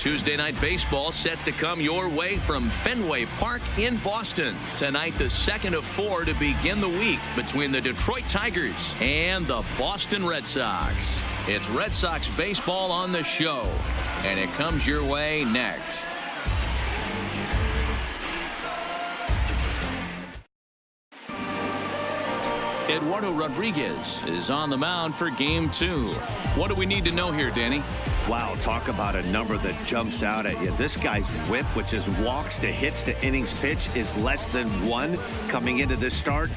Tuesday Night Baseball set to come your way from Fenway Park in Boston. Tonight, the second of 4 to begin the week between the Detroit Tigers and the Boston Red Sox. It's Red Sox baseball on the show, and it comes your way next. Eduardo Rodriguez is on the mound for Game 2. What do we need to know here, Danny? Wow, talk about a number that jumps out at you. This guy's whip, which is walks to hits to innings pitch, is less than 1 coming into this start.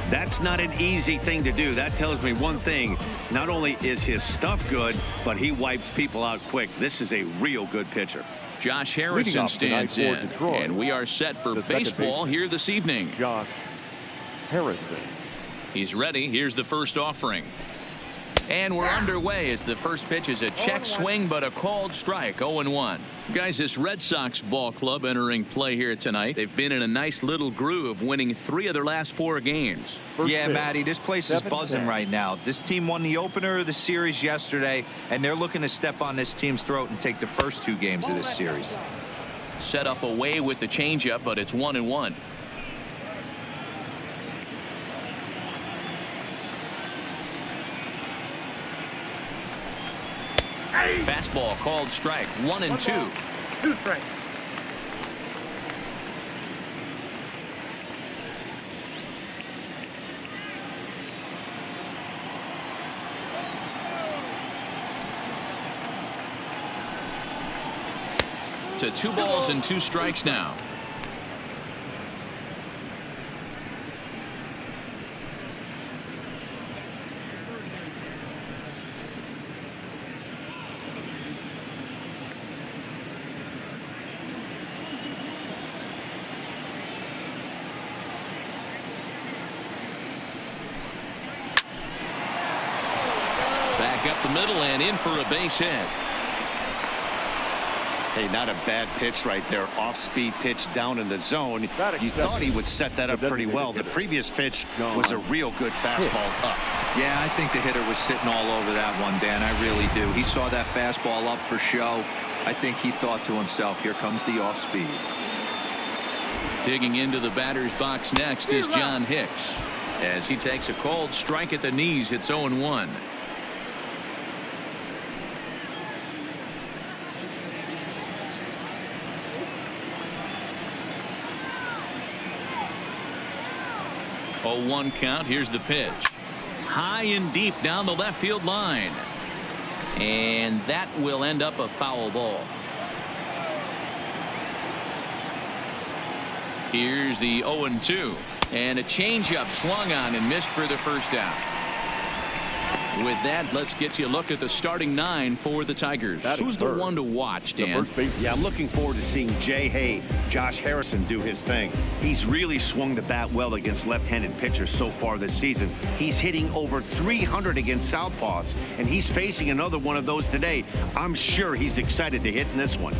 That's not an easy thing to do. That tells me one thing. Not only is his stuff good, but he wipes people out quick. This is a real good pitcher. Josh Harrison stands in, and we are set for baseball here this evening. Josh Harrison. He's ready. Here's the first offering. And we're underway as the first pitch is a check swing, but a called strike. 0-1. Guys, this Red Sox ball club entering play here tonight. They've been in a nice little groove, winning 3 of their last 4 games. Yeah, Matty, this place is buzzing right now. This team won the opener of the series yesterday, and they're looking to step on this team's throat and take the first 2 games of this series. Set up away with the changeup, but it's 1-1. Fastball called strike. 1-2. 2 strikes. To 2 balls and 2 strikes now. Up the middle and in for a base hit. Hey, not a bad pitch right there. Off-speed pitch down in the zone. You thought he would set that up pretty well. The previous pitch was a real good fastball up. Yeah, I think the hitter was sitting all over that one, Dan. I really do. He saw that fastball up for show. I think he thought to himself, here comes the off-speed. Digging into the batter's box next is John Hicks. As he takes a called strike at the knees, it's 0-1. Oh, 1 count. Here's the pitch. High and deep down the left field line. And that will end up a foul ball. Here's the 0-2. And a changeup swung on and missed for the first out. With that, let's get you a look at the starting 9 for the Tigers. Who's the one to watch, Dan? Yeah, I'm looking forward to seeing Jay Hay, Josh Harrison do his thing. He's really swung the bat well against left-handed pitchers so far this season. He's hitting over 300 against southpaws, and he's facing another one of those today. I'm sure he's excited to hit in this one.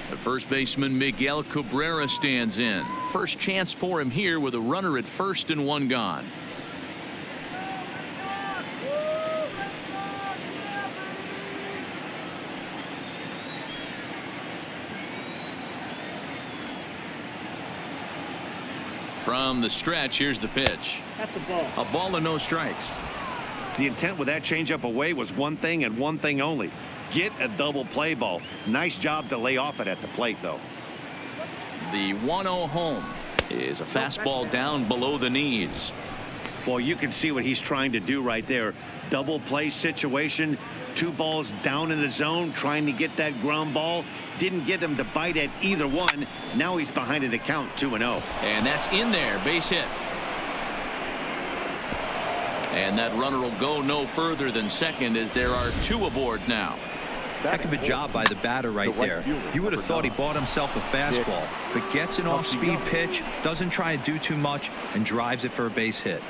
The first baseman Miguel Cabrera stands in. First chance for him here with a runner at first and 1 gone. From the stretch, here's the pitch. That's a ball. A ball and no strikes. The intent with that changeup away was one thing and one thing only. Get a double play ball. Nice job to lay off it at the plate, though. The 1-0 home is a fastball down below the knees. Well, you can see what he's trying to do right there. Double play situation. 2 balls down in the zone, trying to get that ground ball. Didn't get him to bite at either one. Now he's behind in the count, 2-0. And that's in there, base hit. And that runner will go no further than second as there are 2 aboard now. Heck of a job by the batter right there. You would have thought he bought himself a fastball, but gets an off-speed pitch, doesn't try to do too much, and drives it for a base hit.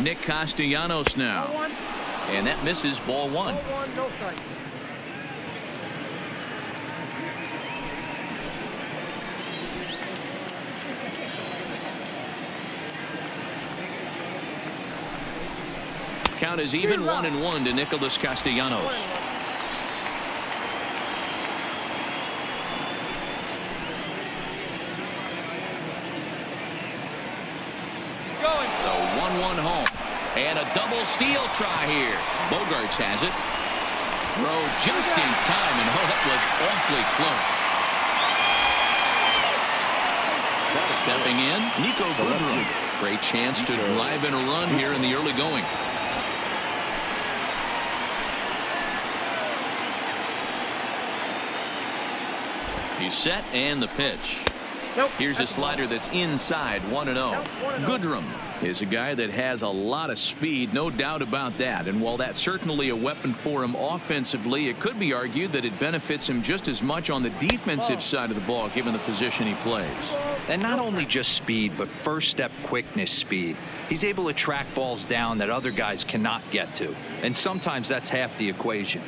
Nick Castellanos now. And that misses, ball 1. No strike. count is even 1-1 to Nicholas Castellanos. The 1-1 home. And a double steal try here. Bogarts has it. Throw just in time, and that was awfully close. Stepping in, Nico Goodrum. Great chance to drive in a run here in the early going. He's set, and the pitch. Here's a slider that's inside, 1-0. Goodrum is a guy that has a lot of speed, no doubt about that. And while that's certainly a weapon for him offensively, it could be argued that it benefits him just as much on the defensive side of the ball, given the position he plays. And not only just speed, but first step quickness speed. He's able to track balls down that other guys cannot get to. And sometimes that's half the equation.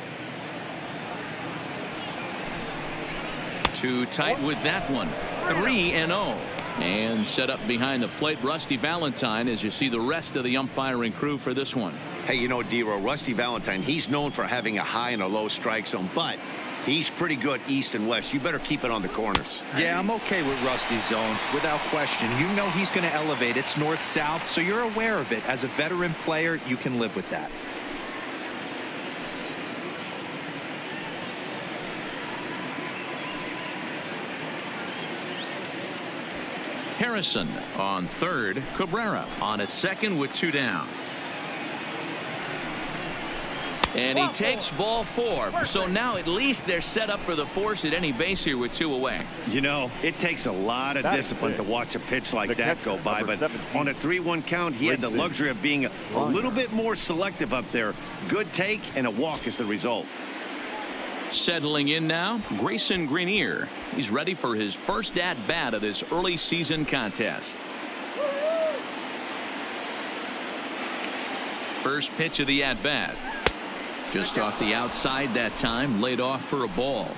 Too tight with that one. 3-0. And set up behind the plate, Rusty Valentine, as you see the rest of the umpiring crew for this one. Hey, you know, D-Row, Rusty Valentine, he's known for having a high and a low strike zone, but he's pretty good east and west. You better keep it on the corners. Yeah, I'm okay with Rusty's zone, without question. You know he's going to elevate. It's north-south, so you're aware of it. As a veteran player, you can live with that. Harrison on third. Cabrera on at second with 2 down. And he takes ball 4. So now at least they're set up for the force at any base here with 2 away. You know, it takes a lot of discipline to watch a pitch like that go by. But on a 3-1 count, he had the luxury of being a little bit more selective up there. Good take, and a walk is the result. Settling in now, Grayson Greenier. He's ready for his first at-bat of this early season contest. First pitch of the at-bat. Just off the outside that time, laid off for a ball.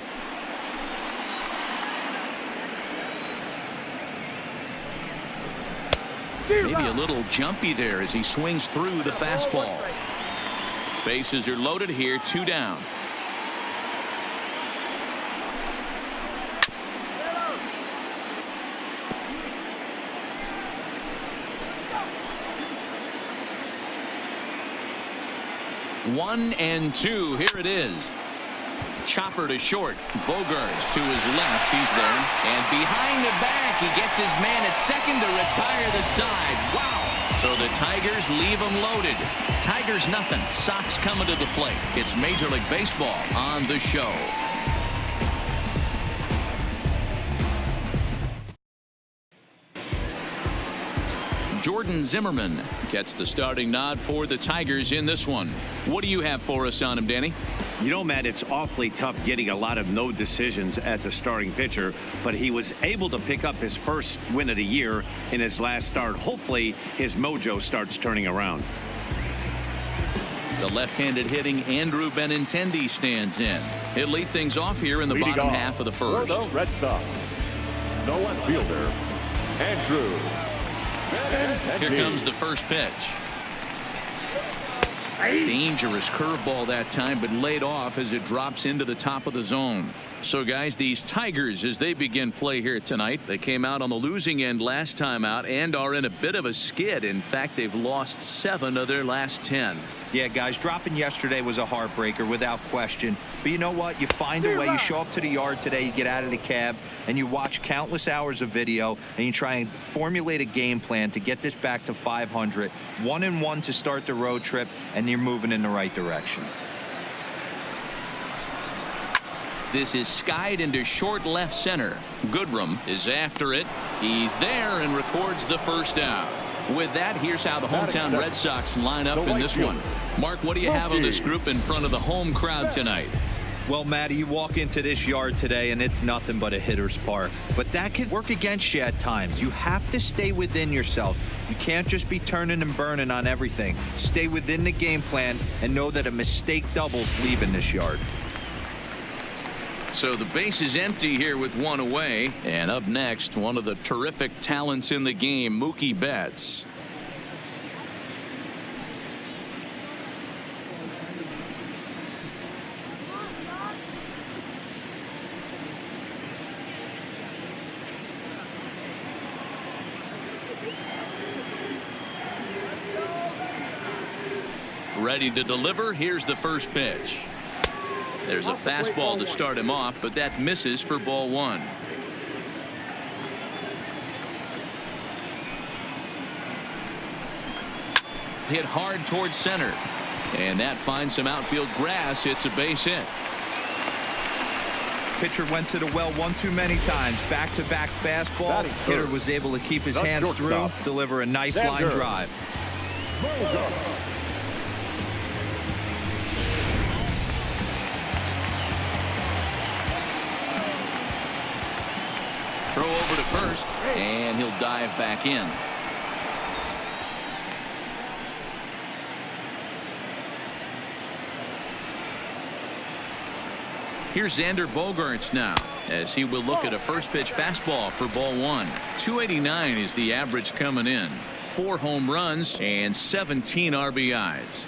Maybe a little jumpy there as he swings through the fastball. Bases are loaded here, 2 down. One and 2. Here it is. Chopper to short. Bogarts to his left. He's there. And behind the back, he gets his man at second to retire the side. Wow. So the Tigers leave him loaded. Tigers nothing. Sox coming to the plate. It's Major League Baseball on the show. Jordan Zimmerman gets the starting nod for the Tigers in this one. What do you have for us on him, Danny? You know, Matt, it's awfully tough getting a lot of no decisions as a starting pitcher, but he was able to pick up his first win of the year in his last start. Hopefully his mojo starts turning around. The left-handed hitting Andrew Benintendi stands in. He'll lead things off here in the bottom half of the first. For the Red Sox, the left fielder, Andrew. Here comes the first pitch. Dangerous curveball that time, but laid off as it drops into the top of the zone. So guys, these Tigers, as they begin play here tonight, they came out on the losing end last time out and are in a bit of a skid. In fact, they've lost 7 of their last 10. Yeah, guys, dropping yesterday was a heartbreaker without question. But you know what? You find a way. You show up to the yard today, you get out of the cab, and you watch countless hours of video, and you try and formulate a game plan to get this back to 500. 1-1 to start the road trip, and you're moving in the right direction. This is skied into short left center. Goodrum is after it. He's there and records the first down. With that, here's how the hometown Red Sox line up in this one. Mark, what do you have on this group in front of the home crowd tonight? Well, Matty, you walk into this yard today and it's nothing but a hitter's park. But that can work against you at times. You have to stay within yourself. You can't just be turning and burning on everything. Stay within the game plan and know that a mistake doubles leaving this yard. So the base is empty here with 1 away. And up next, one of the terrific talents in the game, Mookie Betts. Ready to deliver. Here's the first pitch. There's a fastball to start him off, but that misses for ball one. Hit hard towards center. And that finds some outfield grass. It's a base hit. Pitcher went to the well one too many times. Back-to-back fastballs. Hitter was able to keep his hands through, deliver a nice line drive. Throw over to first, and he'll dive back in. Here's Xander Bogaerts now, as he will look at a first pitch fastball for ball one. 289 is the average coming in. 4 home runs and 17 RBIs.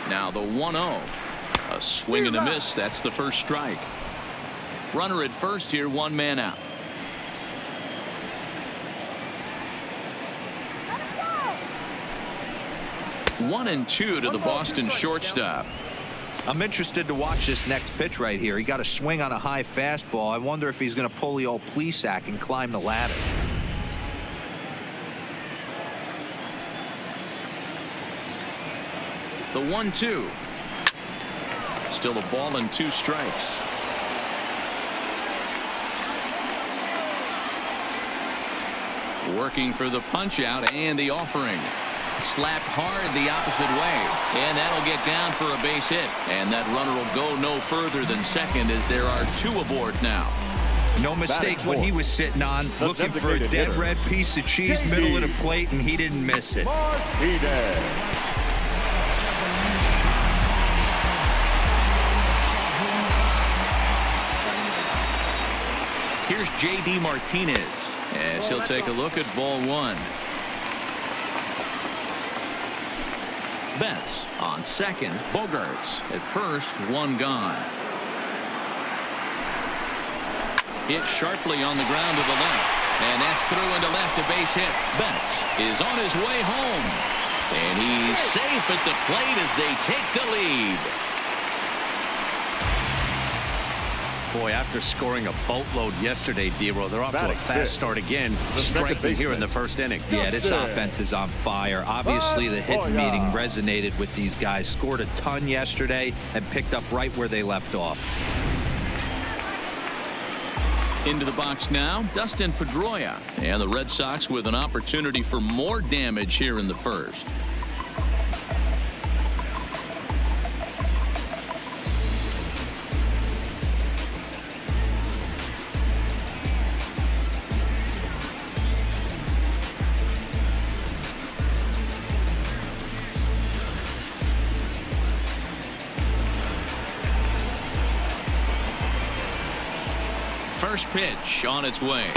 Now the 1-0. A swing and a miss. That's the first strike. Runner at first here, 1 man out. One and two to the Boston shortstop. I'm interested to watch this next pitch right here. He got a swing on a high fastball. I wonder if he's going to pull the old Plesac and climb the ladder. The 1-2. Still a ball and 2 strikes. Working for the punch out and the offering. Slapped hard the opposite way, and that'll get down for a base hit, and that runner will go no further than second as there are 2 aboard now. No mistake what he was sitting on, looking for a dead red piece of cheese middle of the plate, and he didn't miss it. Here's J.D. Martinez as he'll take a look at ball one. Betts on second. Bogaerts at first. 1 gone. Hit sharply on the ground to the left, and that's through into left, a base hit. Betts is on his way home, and he's safe at the plate as they take the lead. Boy, after scoring a boatload yesterday, D-Row, they're off to a fast start again, striking here in the first inning. Yeah, this offense is on fire. Obviously, the hit meeting resonated with these guys. Scored a ton yesterday and picked up right where they left off. Into the box now, Dustin Pedroia, and the Red Sox with an opportunity for more damage here in the first. First pitch on its way.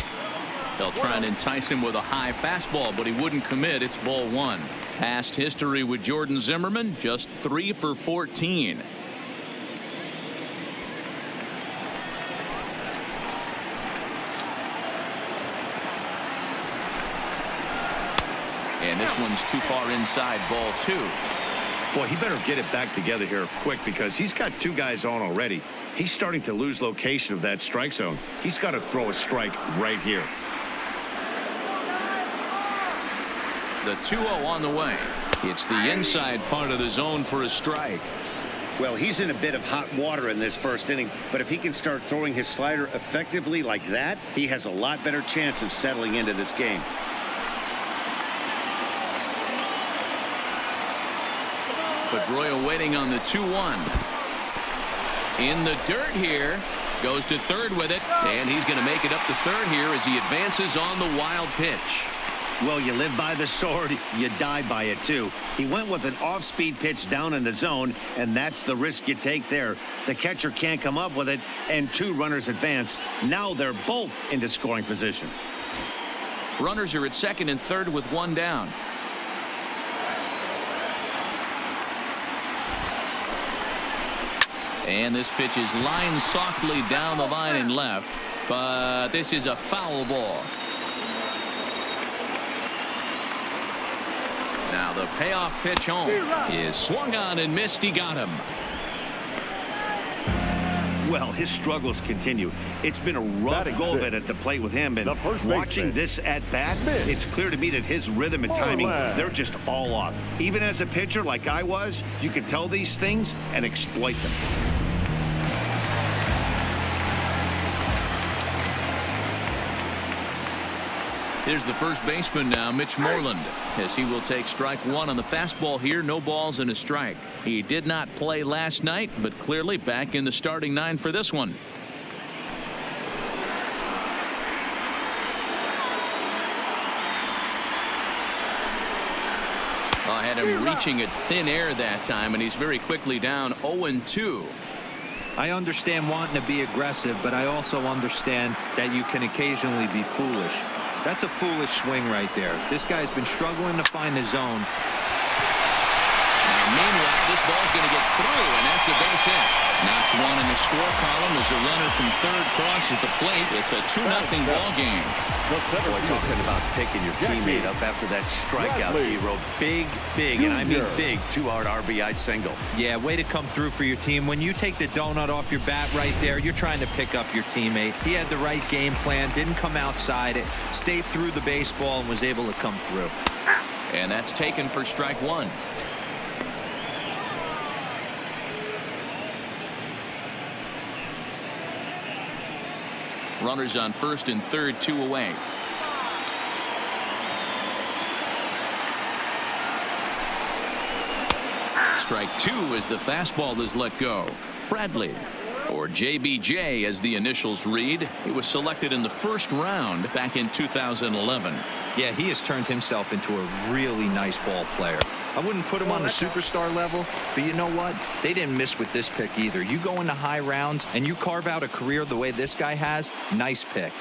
They'll try and entice him with a high fastball, but he wouldn't commit. It's ball one. Past history with Jordan Zimmerman, just 3 for 14. And this one's too far inside, ball 2. Boy, he better get it back together here quick because he's got 2 guys on already. He's starting to lose location of that strike zone. He's got to throw a strike right here. The 2-0 on the way. It's the inside part of the zone for a strike. Well, he's in a bit of hot water in this first inning, but if he can start throwing his slider effectively like that, he has a lot better chance of settling into this game. Pedroia waiting on the 2-1. In the dirt here. Goes to third with it, and he's going to make it up to third here as he advances on the wild pitch. Well, you live by the sword, you die by it too. He went with an off-speed pitch down in the zone, and that's the risk you take there. The catcher can't come up with it, and 2 runners advance. Now they're both into scoring position. Runners are at second and third with 1 down. And this pitch is lined softly down the line and left, but this is a foul ball. the payoff pitch home is swung on and missed. He got him. Well, his struggles continue. It's been a rough go of it at the plate with him, and watching this at bat, it's clear to me that his rhythm and timing, they're just all off. Even as a pitcher like I was, you can tell these things and exploit them. Here's the first baseman now, Mitch Moreland, as he will take strike one on the fastball here. No balls and a strike. He did not play last night, but clearly back in the starting nine for this one. I had him reaching at thin air that time, and he's very quickly down 0-2. I understand wanting to be aggressive, but I also understand that you can occasionally be foolish. That's a foolish swing right there. This guy's been struggling to find the zone. Now, meanwhile, this ball's going to get through, and that's a base hit. Notch one in the score column as a runner from third crosses the plate. It's a 2-0 ball game. Boy, talking about picking your teammate up after that strikeout, hero. Big, and I mean big, 2-hard RBI single. Yeah, way to come through for your team. When you take the donut off your bat right there, you're trying to pick up your teammate. He had the right game plan, didn't come outside it, stayed through the baseball, and was able to come through. And that's taken for strike one. Runners on first and third, 2 away. Strike two as the fastball is let go. Bradley, or JBJ as the initials read. He was selected in the first round back in 2011. Yeah, he has turned himself into a really nice ball player. I wouldn't put him on the superstar level, but you know what? They didn't miss with this pick either. You go into high rounds and you carve out a career the way this guy has. Nice pick.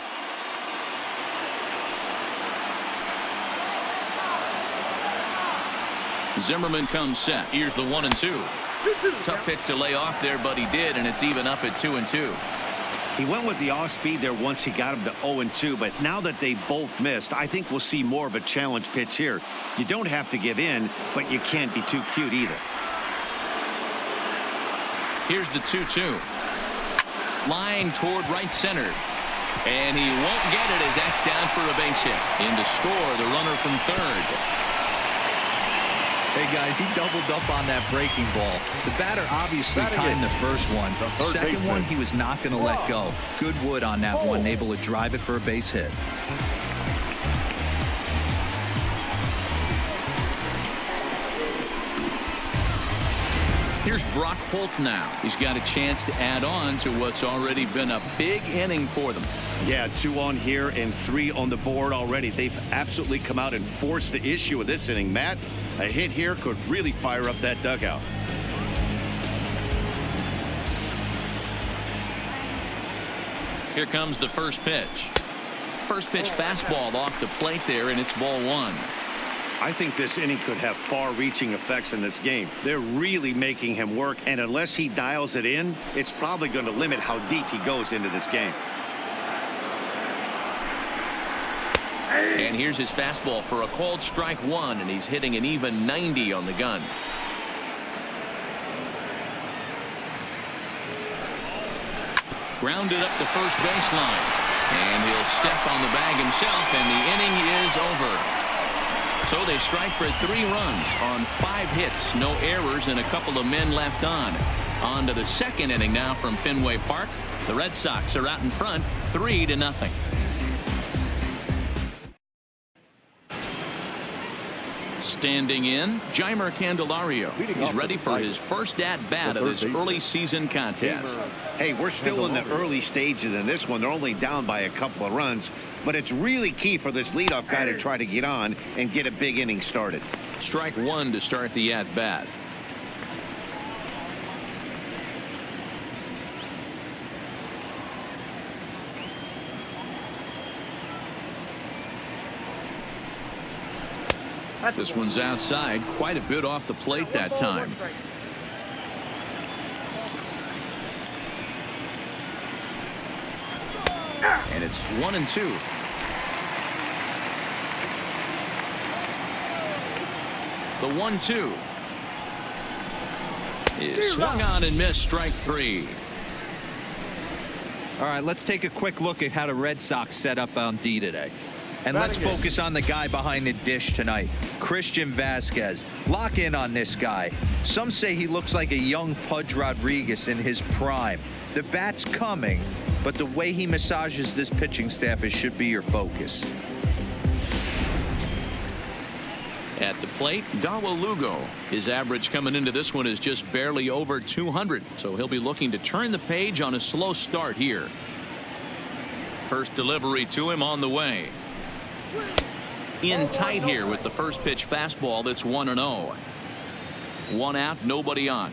Zimmerman comes set. Here's the 1-2. Tough pitch to lay off there, but he did, and it's even up at 2-2. He went with the off speed there once he got him to 0-2, but now that they both missed, I think we'll see more of a challenge pitch here. You don't have to give in, but you can't be too cute either. Here's the 2-2. Line toward right center. And he won't get it as that's down for a base hit. In to score, the runner from third. Hey, guys, he doubled up on that breaking ball. The batter obviously timed the first one. Second one, he was not going to let go. Good wood on that one, able to drive it for a base hit. Here's Brock Holt now. He's got a chance to add on to what's already been a big inning for them. Yeah, 2 on here and 3 on the board already. They've absolutely come out and forced the issue of this inning. Matt, a hit here could really fire up that dugout. Here comes the first pitch. First pitch fastball off the plate there, and it's ball one. I think this inning could have far-reaching effects in this game. They're really making him work, and unless he dials it in, it's probably going to limit how deep he goes into this game. And here's his fastball for a called strike one, and he's hitting an even 90 on the gun. Grounded up the first baseline, and he'll step on the bag himself, and the inning is over. So they strike for 3 runs on 5 hits, no errors, and a couple of men left on. On to the second inning now from Fenway Park. The Red Sox are out in front, 3-0. Standing in, Jeimer Candelario. He's ready for his first at-bat of this early season contest. Hey, we're still in the early stages in this one. They're only down by a couple of runs, but it's really key for this leadoff guy to try to get on and get a big inning started. Strike one to start the at-bat. This one's outside, quite a bit off the plate that time. And it's 1-2. The 1-2 is swung on and missed. Strike 3. All right, let's take a quick look at how the Red Sox set up on D today. And let's focus on the guy behind the dish tonight, Christian Vasquez. Lock in on this guy. Some say he looks like a young Pudge Rodriguez in his prime. The bat's coming, but the way he massages this pitching staff should be your focus. At the plate, Dawa Lugo. His average coming into this one is just barely over 200, so he'll be looking to turn the page on a slow start here. First delivery to him on the way. In tight here with the first pitch fastball that's 1-0. 1 out, nobody on.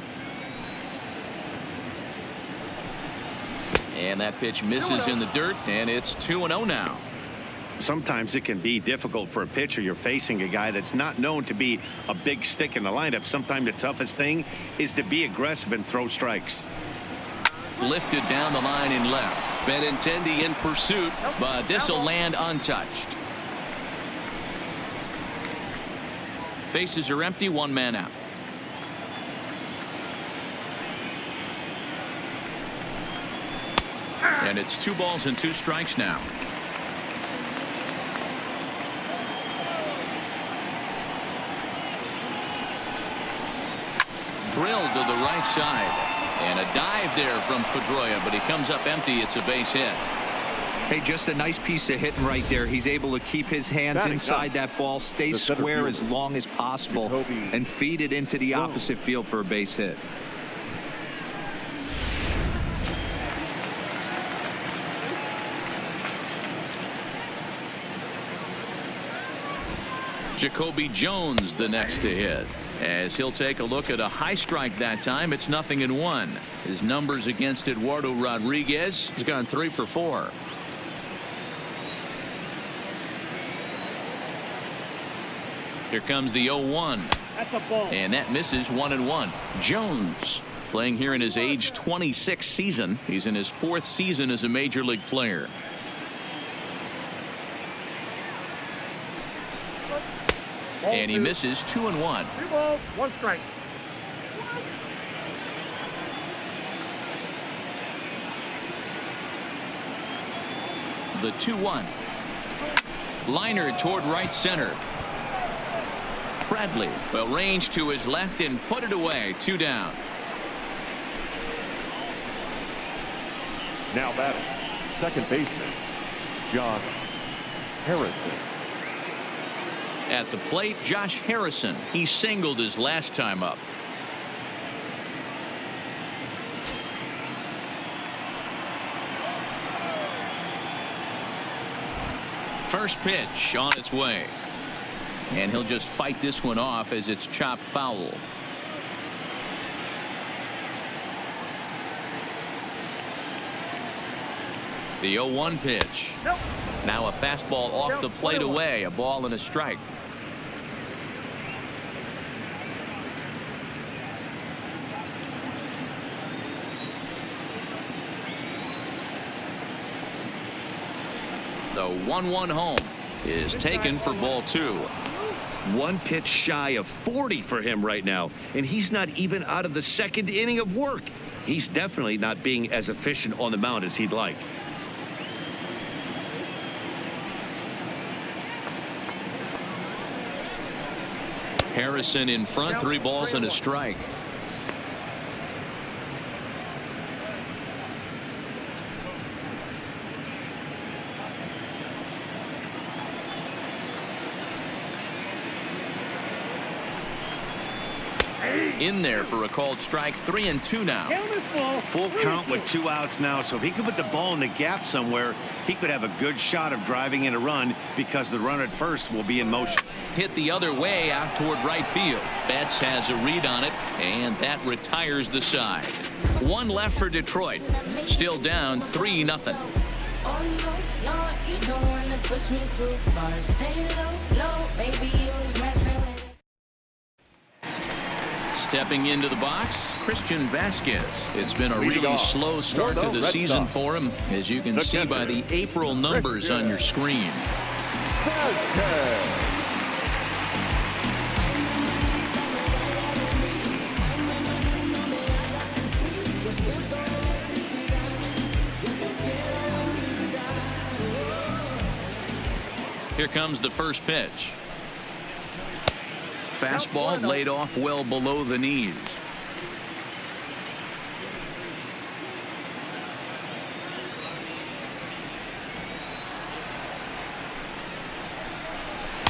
And that pitch misses in the dirt, and it's 2-0 now. Sometimes it can be difficult for a pitcher. You're facing a guy that's not known to be a big stick in the lineup. Sometimes the toughest thing is to be aggressive and throw strikes. Lifted down the line in left. Benintendi in pursuit, but this will land untouched. Bases are empty, 1 man out. And it's 2 balls and 2 strikes now. Drilled to the right side. And a dive there from Pedroia, but he comes up empty. It's a base hit. Hey, just a nice piece of hitting right there. He's able to keep his hands inside that ball, stay square as long as possible, and feed it into the opposite field for a base hit. Jacoby Jones the next to hit, as he'll take a look at a high strike that time. It's 0-1. His numbers against Eduardo Rodriguez, he's gone 3 for 4. Here comes the 0-1. That's a ball. And that misses. 1-1. Jones playing here in his age 26 season. He's in his 4th season as a major league player. And he misses. 2-1. 2 balls, 1 strike. The 2-1. Liner toward right center. Bradley will range to his left and put it away. 2 down. Now batting, second baseman, Josh Harrison. At the plate, Josh Harrison. He singled his last time up. First pitch on its way. And he'll just fight this one off as it's chopped foul. The 0-1 pitch. Now a fastball off the plate away. A ball and a strike. The 1-1 home is taken for ball 2. 1 pitch shy of 40 for him right now, and he's not even out of the 2nd inning of work. He's definitely not being as efficient on the mound as he'd like. Harrison in front, 3 balls and a strike. In there for a called strike. 3-2 now. Full count with 2 outs now, so if he could put the ball in the gap somewhere, he could have a good shot of driving in a run because the runner at first will be in motion. Hit the other way out toward right field. Betts has a read on it, and that retires the side. 1 left for Detroit. Still down 3-0. Stepping into the box, Christian Vasquez. It's been a really slow start to the season for him, as you can see by the April numbers on your screen. Here comes the first pitch. Fastball laid off well below the knees.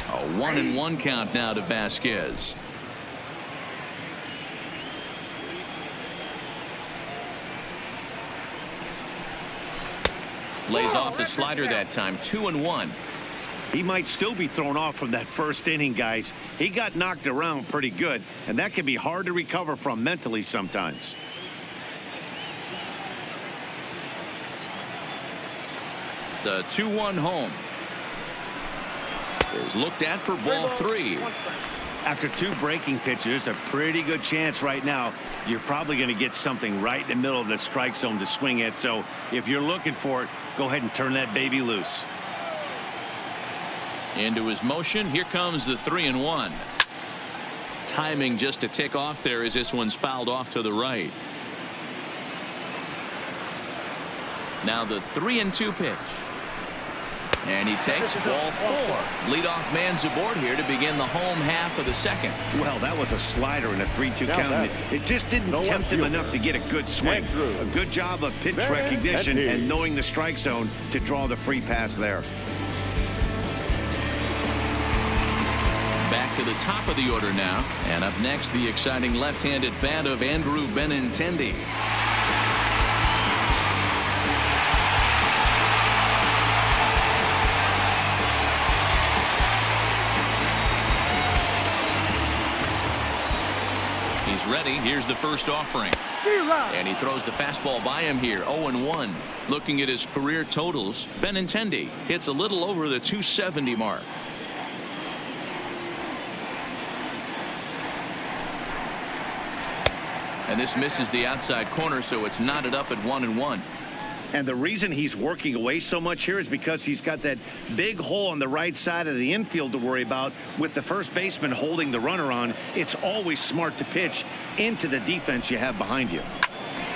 A 1-1 count now to Vasquez. Lays off the slider that time. 2-1. He might still be thrown off from that first inning, guys. He got knocked around pretty good, and that can be hard to recover from mentally sometimes. The 2-1 home is looked at for ball 3. After 2 breaking pitches, there's a pretty good chance right now you're probably going to get something right in the middle of the strike zone to swing at. So if you're looking for it, go ahead and turn that baby loose. Into his motion. Here comes the 3-1. Timing just to tick off there as this one's fouled off to the right. Now the 3-2 pitch. And he takes ball 4. Leadoff man's aboard here to begin the home half of the second. Well, that was a slider in a 3-2 count. It just didn't tempt him enough to get a good swing. A good job of pitch recognition and knowing the strike zone to draw the free pass there. Back to the top of the order now. And up next, the exciting left-handed bat of Andrew Benintendi. Ready. Here's the first offering. And he throws the fastball by him here. 0-1. Looking at his career totals, Benintendi hits a little over the 270 mark. And this misses the outside corner, so it's knotted up at 1-1. And the reason he's working away so much here is because he's got that big hole on the right side of the infield to worry about. With the first baseman holding the runner on, it's always smart to pitch into the defense you have behind you.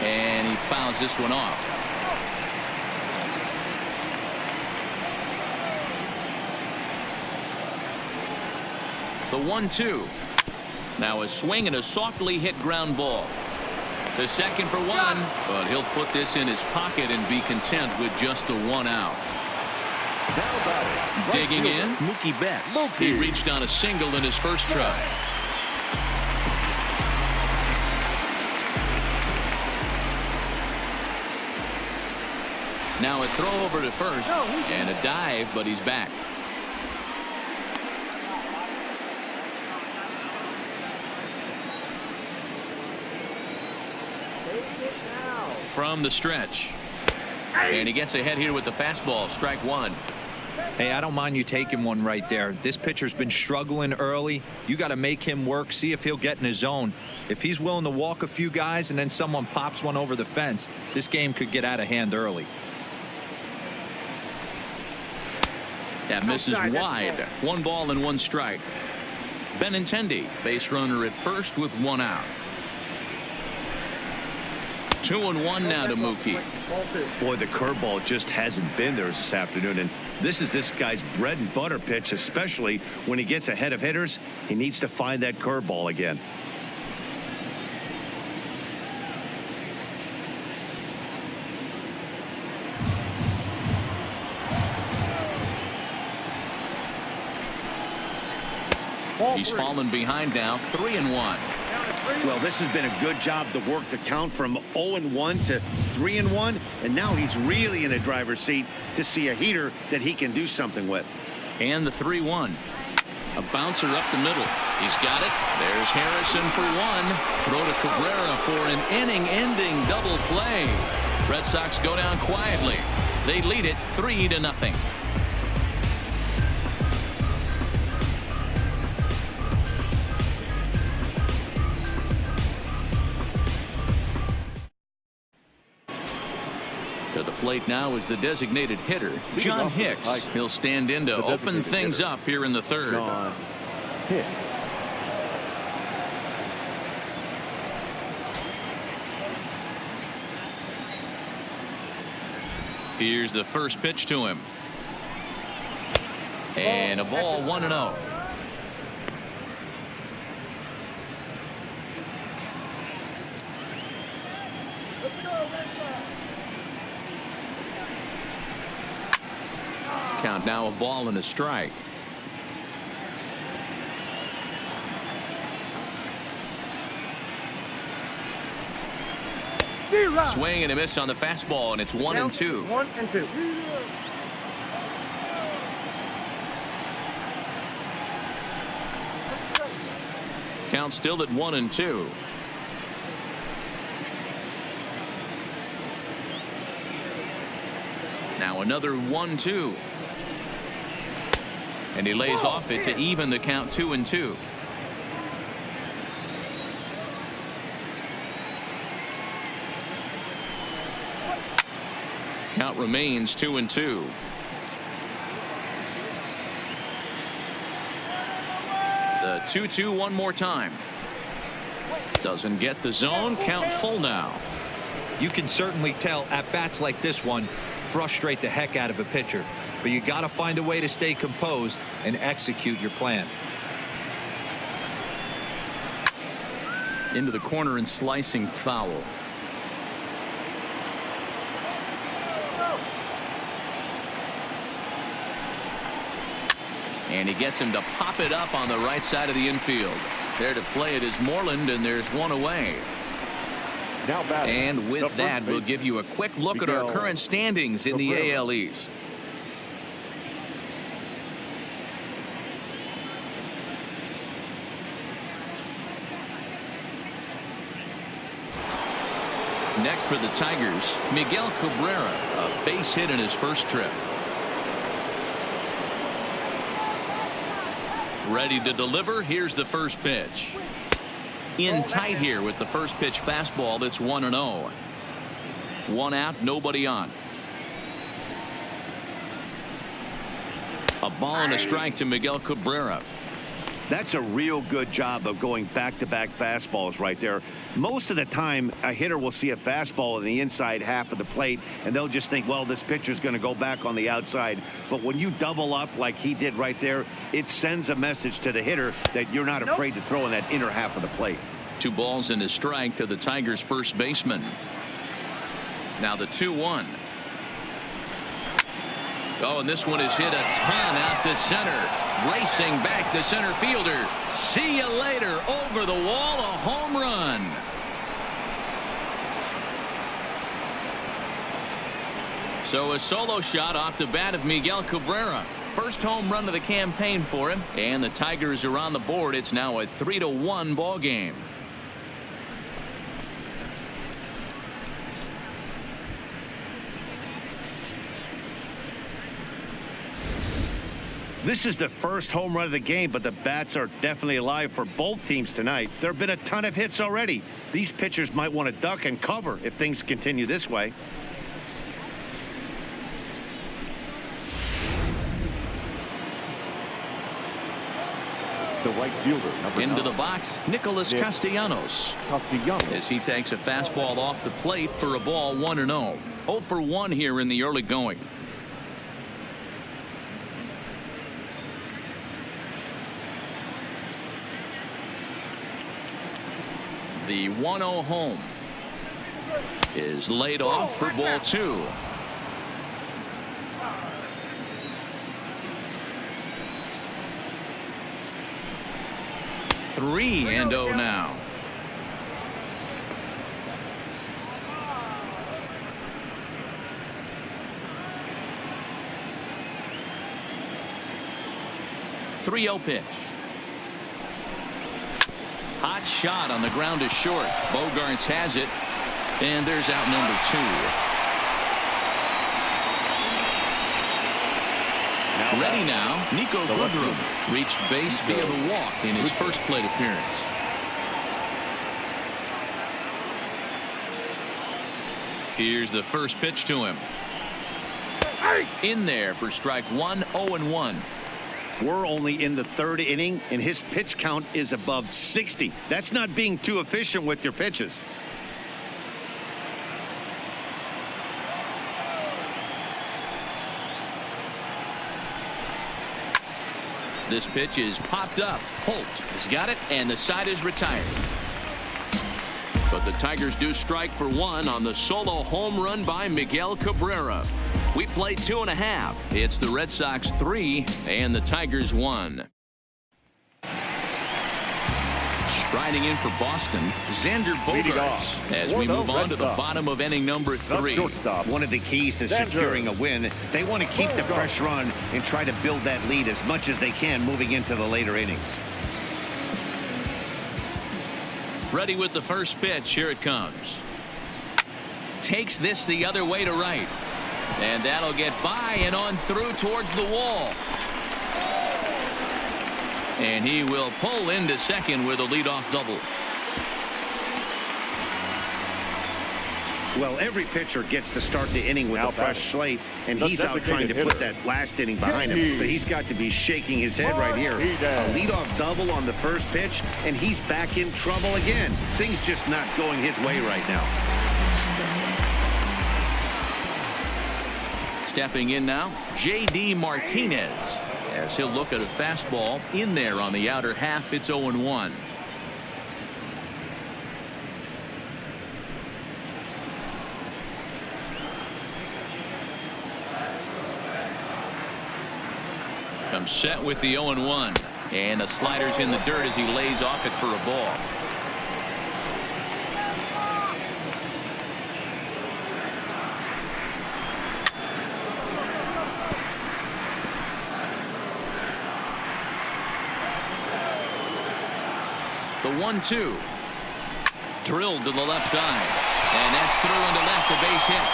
And he fouls this one off. The 1-2. Now a swing and a softly hit ground ball. The second for 1, but he'll put this in his pocket and be content with just the 1 out. Digging in, Mookie Betts. He reached on a single in his first try. Now a throw over to first and a dive, but he's back. From the stretch. And he gets ahead here with the fastball. Strike 1. Hey, I don't mind you taking one right there. This pitcher's been struggling early. You got to make him work, see if he'll get in his zone. If he's willing to walk a few guys and then someone pops one over the fence, this game could get out of hand early. That misses wide. 1 ball and 1 strike. Benintendi, base runner at first with 1 out. 2-1 now to Mookie. Boy, the curveball just hasn't been there this afternoon, and this is this guy's bread and butter pitch, especially when he gets ahead of hitters. He needs to find that curveball again. He's fallen behind now. 3-1. Well, this has been a good job to work the count from 0-1 to 3-1, and now he's really in the driver's seat to see a heater that he can do something with. And the 3-1. A bouncer up the middle. He's got it. There's Harrison for 1. Throw to Cabrera for an inning-ending double play. Red Sox go down quietly. They lead it 3-0. To the plate now is the designated hitter, John Hicks. He'll stand in to open things up here in the third. John Hicks. Here's the first pitch to him. And a ball 1-0. Count now a ball and a strike. Swing and a miss on the fastball, and it's 1-2. 1-2. Count still at 1-2. Now another 1-2. And he lays off it to even the count 2-2. Count remains 2-2. The 2-2 one more time. Doesn't get the zone. Count full now. You can certainly tell at bats like this one frustrate the heck out of a pitcher, but you got to find a way to stay composed and execute your plan. Into the corner and slicing foul. And he gets him to pop it up on the right side of the infield. There to play it is Moreland, and there's one away. Now batting, And with that, we'll baseman, give you a quick look at our current standings in the AL East. Next for the Tigers, Miguel Cabrera, a base hit in his first trip. Ready to deliver. Here's the first pitch. In tight here with the first pitch fastball. That's 1-0. One out, nobody on. A ball and a strike to Miguel Cabrera. That's a real good job of going back-to-back fastballs right there. Most of the time, a hitter will see a fastball in the inside half of the plate, and they'll just think, well, this pitcher's going to go back on the outside. But when you double up like he did right there, it sends a message to the hitter that you're not afraid to throw in that inner half of the plate. 2 balls and a strike to the Tigers' first baseman. Now the 2-1. Oh, and this one is hit a ton out to center. Racing back the center fielder. See you later. Over the wall, a home run. So a solo shot off the bat of Miguel Cabrera. First home run of the campaign for him. And the Tigers are on the board. It's now a 3-1 ball game. This is the first home run of the game, but the bats are definitely alive for both teams tonight. There have been a ton of hits already. These pitchers might want to duck and cover if things continue this way. the right fielder, number Into 9. the box, Nicholas Castellanos. As he takes a fastball off the plate for a ball 1-0. 0 for 1 here in the early going. The 1-0 home is laid off for ball 2. Three and 0 now. The 3-0 pitch. Hot shot on the ground is short. Bogarts has it, and there's out number 2. Ready now, Nico Goodrum reached base via the walk in his first plate appearance. Here's the first pitch to him. In there for strike 1, 0-1. We're only in the 3rd inning, and his pitch count is above 60. That's not being too efficient with your pitches. This pitch is popped up. Holt has got it, and the side is retired. But the Tigers do strike for one on the solo home run by Miguel Cabrera. We play 2.5. It's the Red Sox 3 and the Tigers 1. Striding in for Boston, Xander Bogaerts as we move on to the bottom of inning number 3. One of the keys to securing a win, they want to keep the pressure on and try to build that lead as much as they can moving into the later innings. Ready with the first pitch. Here it comes. Takes this the other way to right. And that'll get by and on through towards the wall. And he will pull into second with a leadoff double. Well, every pitcher gets to start the inning with a fresh slate, and he's out trying to put that last inning behind him. But he's got to be shaking his head right here. A leadoff double on the first pitch, and he's back in trouble again. Things just not going his way right now. Stepping in now, J.D. Martinez. As he'll look at a fastball in there on the outer half. It's 0-1. Comes set with the 0-1. And the slider's in the dirt as he lays off it for a ball. The 1-2. Drilled to the left side. And that's through into left, a base hit.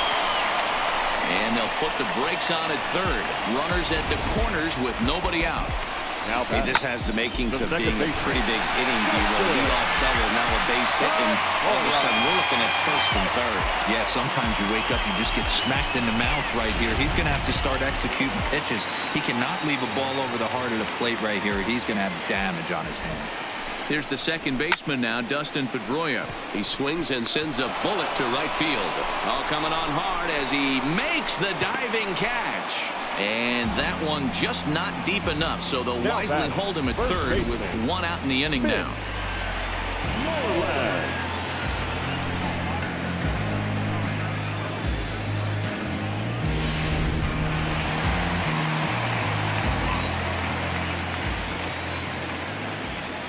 And they'll put the brakes on at third. Runners at the corners with nobody out. Hey, this has the makings of being a pretty big inning. Leadoff double, now a base hit, and all of a sudden we're looking at first and third. Yeah, sometimes you wake up, you just get smacked in the mouth right here. He's going to have to start executing pitches. He cannot leave a ball over the heart of the plate right here. He's going to have damage on his hands. Here's the second baseman now, Dustin Pedroia. He swings and sends a bullet to right field. All coming on hard as he makes the diving catch. And that one just not deep enough, so they'll wisely hold him at third with one out in the inning now.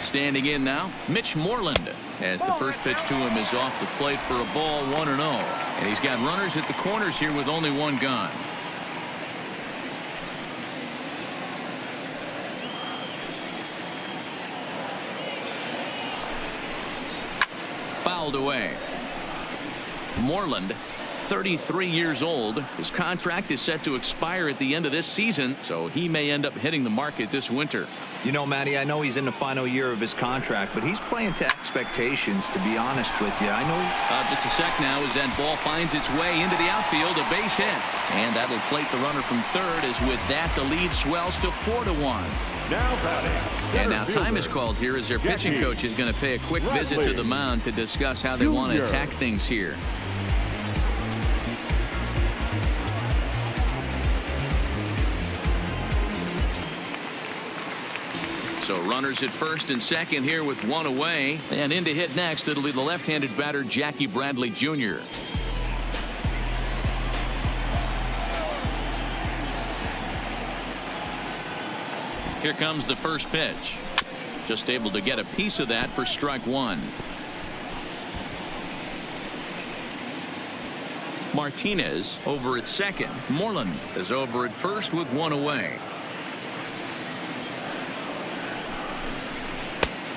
Standing in now, Mitch Moreland, as the first pitch to him is off the plate for a ball, 1-0. And he's got runners at the corners here with only one gone. Fouled away. Moreland, 33 years old. His contract is set to expire at the end of this season, so he may end up hitting the market this winter. You know, Matty, I know he's in the final year of his contract, but he's playing to expectations, to be honest with you. I know. Just a sec now as that ball finds its way into the outfield, a base hit. And that'll plate the runner from third, as with that the lead swells to 4-1. Now batting. And now time is called here as their pitching coach is going to pay a quick visit to the mound to discuss how they want to attack things here. So runners at first and second here with one away. And in to hit next, it'll be the left-handed batter, Jackie Bradley Jr. Here comes the first pitch. Just able to get a piece of that for strike one. Martinez over at second. Moreland is over at first with one away.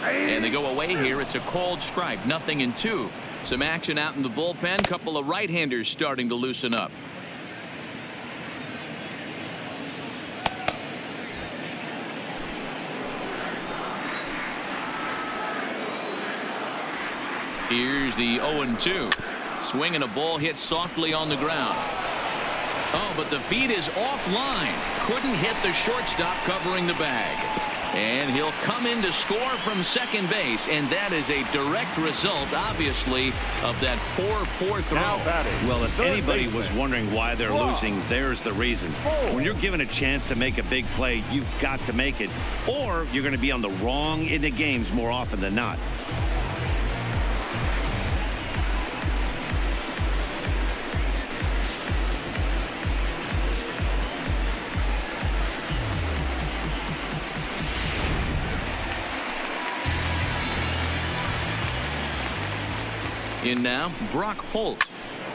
And they go away here. It's a called strike, 0-2. Some action out in the bullpen. Couple of right-handers starting to loosen up. Here's the 0-2. Swinging a ball hit softly on the ground. Oh, but the feed is offline. Couldn't hit the shortstop covering the bag. And he'll come in to score from second base, and that is a direct result, obviously, of that poor throw. Now batting. Well, if Third anybody baseman. was wondering why they're losing, there's the reason. When you're given a chance to make a big play, you've got to make it, or you're going to be on the wrong end of games more often than not. In now, Brock Holt,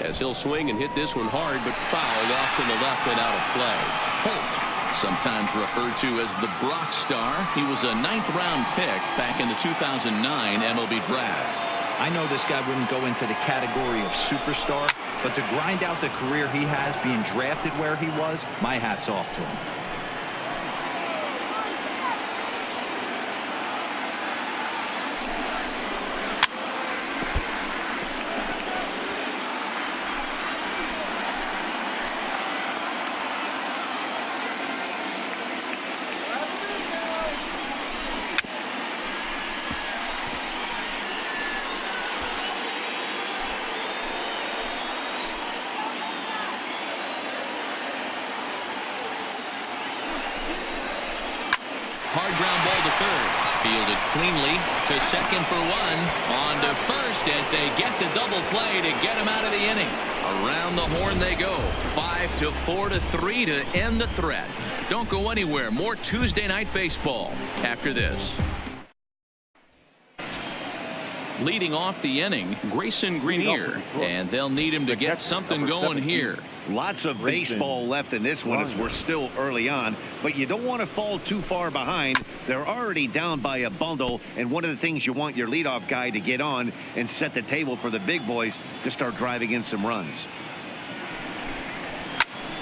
as he'll swing and hit this one hard, but fouled off to the left and out of play. Holt, sometimes referred to as the Brock Star. He was a 9th-round pick back in the 2009 MLB draft. I know this guy wouldn't go into the category of superstar, but to grind out the career he has being drafted where he was, my hat's off to him. Hard ground ball to third. Fielded cleanly to second for one. On to first as they get the double play to get him out of the inning. Around the horn they go. 5-4-3 to end the threat. Don't go anywhere. More Tuesday night baseball after this. Leading off the inning, Grayson Greenier, and they'll need him to get something going here. Lots of baseball left in this one as we're still early on, but you don't want to fall too far behind. They're already down by a bundle, and one of the things you want your leadoff guy to get on and set the table for the big boys to start driving in some runs.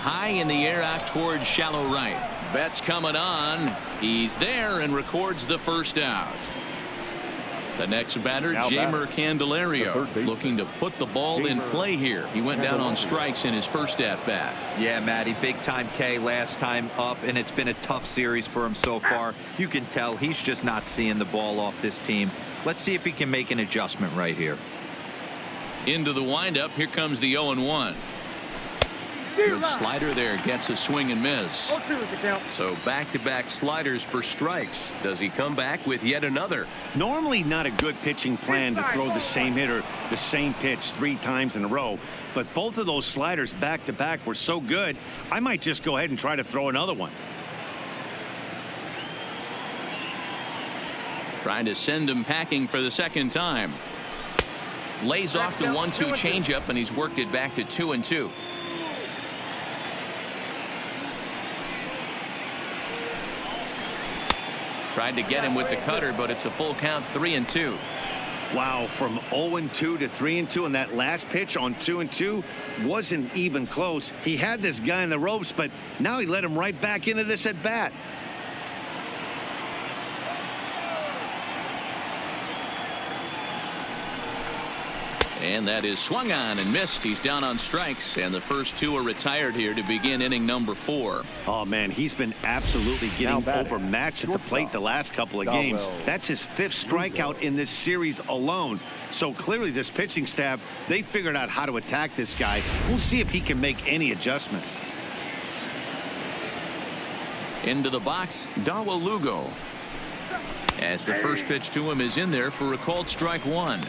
High in the air out towards shallow right. Betts coming on. He's there and records the first out. The next batter, Jamer Candelario, looking to put the ball in play here. He went down on strikes in his first at-bat. Yeah, Matty, big-time K last time up, and it's been a tough series for him so far. You can tell he's just not seeing the ball off this team. Let's see if he can make an adjustment right here. Into the windup. Here comes the 0-1. Good slider there, gets a swing and miss. So back-to-back sliders for strikes. Does he come back with yet another? Normally not a good pitching plan to throw the same hitter the same pitch 3 times in a row, but both of those sliders back-to-back were so good, I might just go ahead and try to throw another one. Trying to send him packing for the second time. Lays off the 1-2 changeup, and he's worked it back to 2-2. Tried to get him with the cutter, but it's a full count, 3-2. Wow, from 0-2 to 3-2, and that last pitch on 2-2 wasn't even close. He had this guy in the ropes, but now he let him right back into this at bat. And that is swung on and missed. He's down on strikes, and the first 2 are retired here to begin inning number 4. Oh man, he's been absolutely getting overmatched at the plate the last couple of games. That's his 5th strikeout in this series alone. So clearly this pitching staff, they figured out how to attack this guy. We'll see if he can make any adjustments. Into the box, Dawa Lugo, as the first pitch to him is in there for a called strike 1.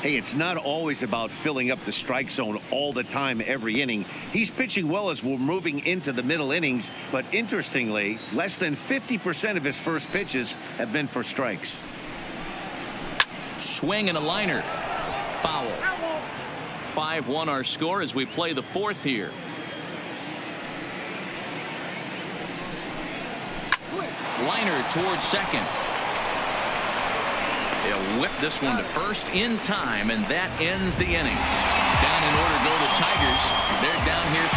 Hey, it's not always about filling up the strike zone all the time every inning. He's pitching well as we're moving into the middle innings, but interestingly, less than 50% of his first pitches have been for strikes. Swing and a liner. Foul. 5-1 our score as we play the 4th here. Liner towards second. They'll whip this one to first in time, and that ends the inning. Down in order go the Tigers. They're down here 5-1.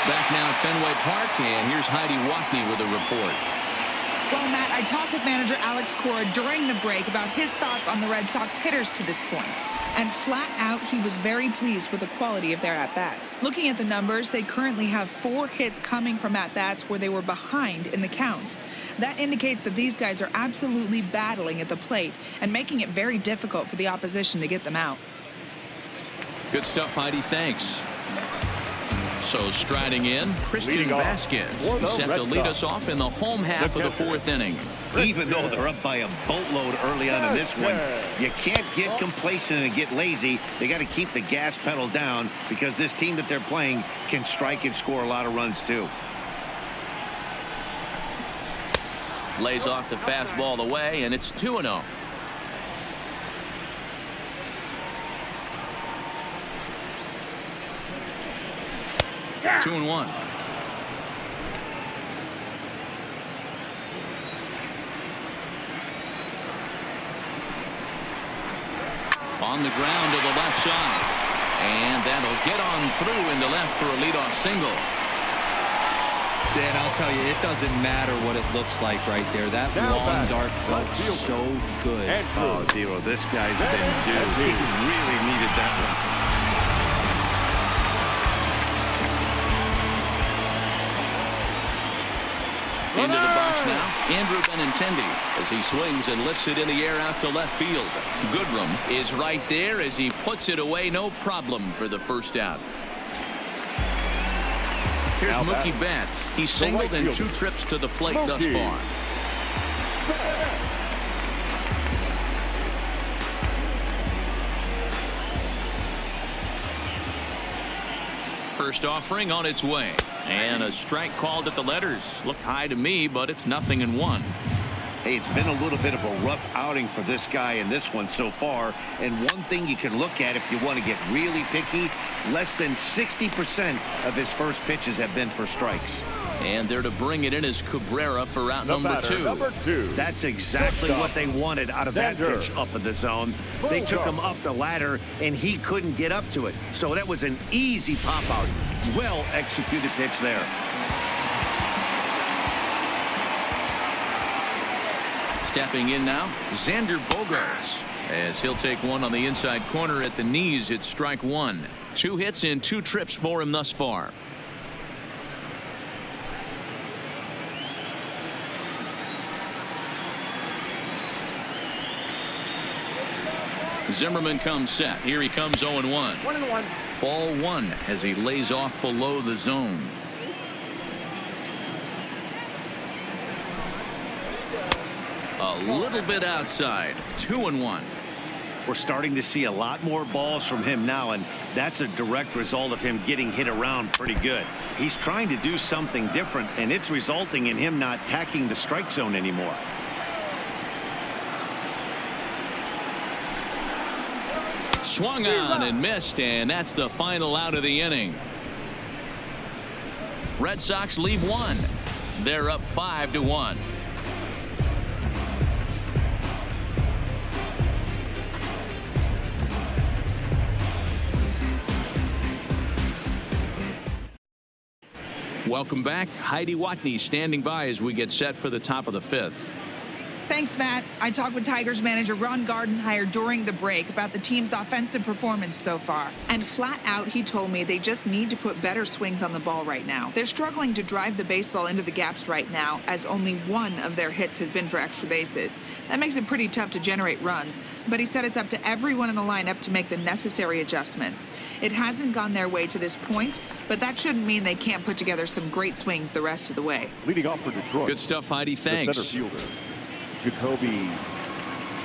Back now at Fenway Park, and here's Heidi Watney with a report. Well, Matt, I talked with manager Alex Cora during the break about his thoughts on the Red Sox hitters to this point. And flat out, he was very pleased with the quality of their at-bats. Looking at the numbers, they currently have 4 hits coming from at-bats where they were behind in the count. That indicates that these guys are absolutely battling at the plate and making it very difficult for the opposition to get them out. Good stuff, Heidi. Thanks. So striding in, Christian Vasquez. He's set to lead us off in the home half of the 4th inning. Even though they're up by a boatload early on in this one, you can't get complacent and get lazy. They got to keep the gas pedal down because this team that they're playing can strike and score a lot of runs too. Lays off the fastball away, and it's 2-0. Yeah. 2-1. On the ground to the left side. And that'll get on through into left for a leadoff single. Dan, I'll tell you, it doesn't matter what it looks like right there. That long dart felt so good. Oh, Dero, this guy's been due. He really needed that one. Into the box now, Andrew Benintendi as he swings and lifts it in the air out to left field. Goodrum is right there as he puts it away, no problem for the first out. Here's Mookie Betts. He's singled in 2 trips to the plate thus far. First offering on its way. And a strike called at the letters. Looked high to me, but it's 0-1. Hey, it's been a little bit of a rough outing for this guy in this one so far. And one thing you can look at if you want to get really picky, less than 60% of his first pitches have been for strikes. And they're to bring it in as Cabrera for route number 2. That's exactly what they wanted out of that pitch up in the zone. They took him up the ladder, and he couldn't get up to it. So that was an easy pop-out. Well-executed pitch there. Stepping in now, Xander Bogaerts, as he'll take one on the inside corner at the knees. It's strike 1. 2 hits in 2 trips for him thus far. Zimmerman comes set. Here he comes 0-1. 1-1. Ball 1 as he lays off below the zone. A little bit outside. 2-1. We're starting to see a lot more balls from him now, and that's a direct result of him getting hit around pretty good. He's trying to do something different, and it's resulting in him not tacking the strike zone anymore. Swung on and missed, and that's the final out of the inning. Red Sox leave 1. They're up 5-1. Welcome back. Heidi Watney standing by as we get set for the top of the 5th. Thanks, Matt. I talked with Tigers manager Ron Gardenhire during the break about the team's offensive performance so far. And flat out, he told me they just need to put better swings on the ball right now. They're struggling to drive the baseball into the gaps right now, as only 1 of their hits has been for extra bases. That makes it pretty tough to generate runs, but he said it's up to everyone in the lineup to make the necessary adjustments. It hasn't gone their way to this point, but that shouldn't mean they can't put together some great swings the rest of the way. Leading off for Detroit. Good stuff, Heidi. Thanks. The center fielder, Jacoby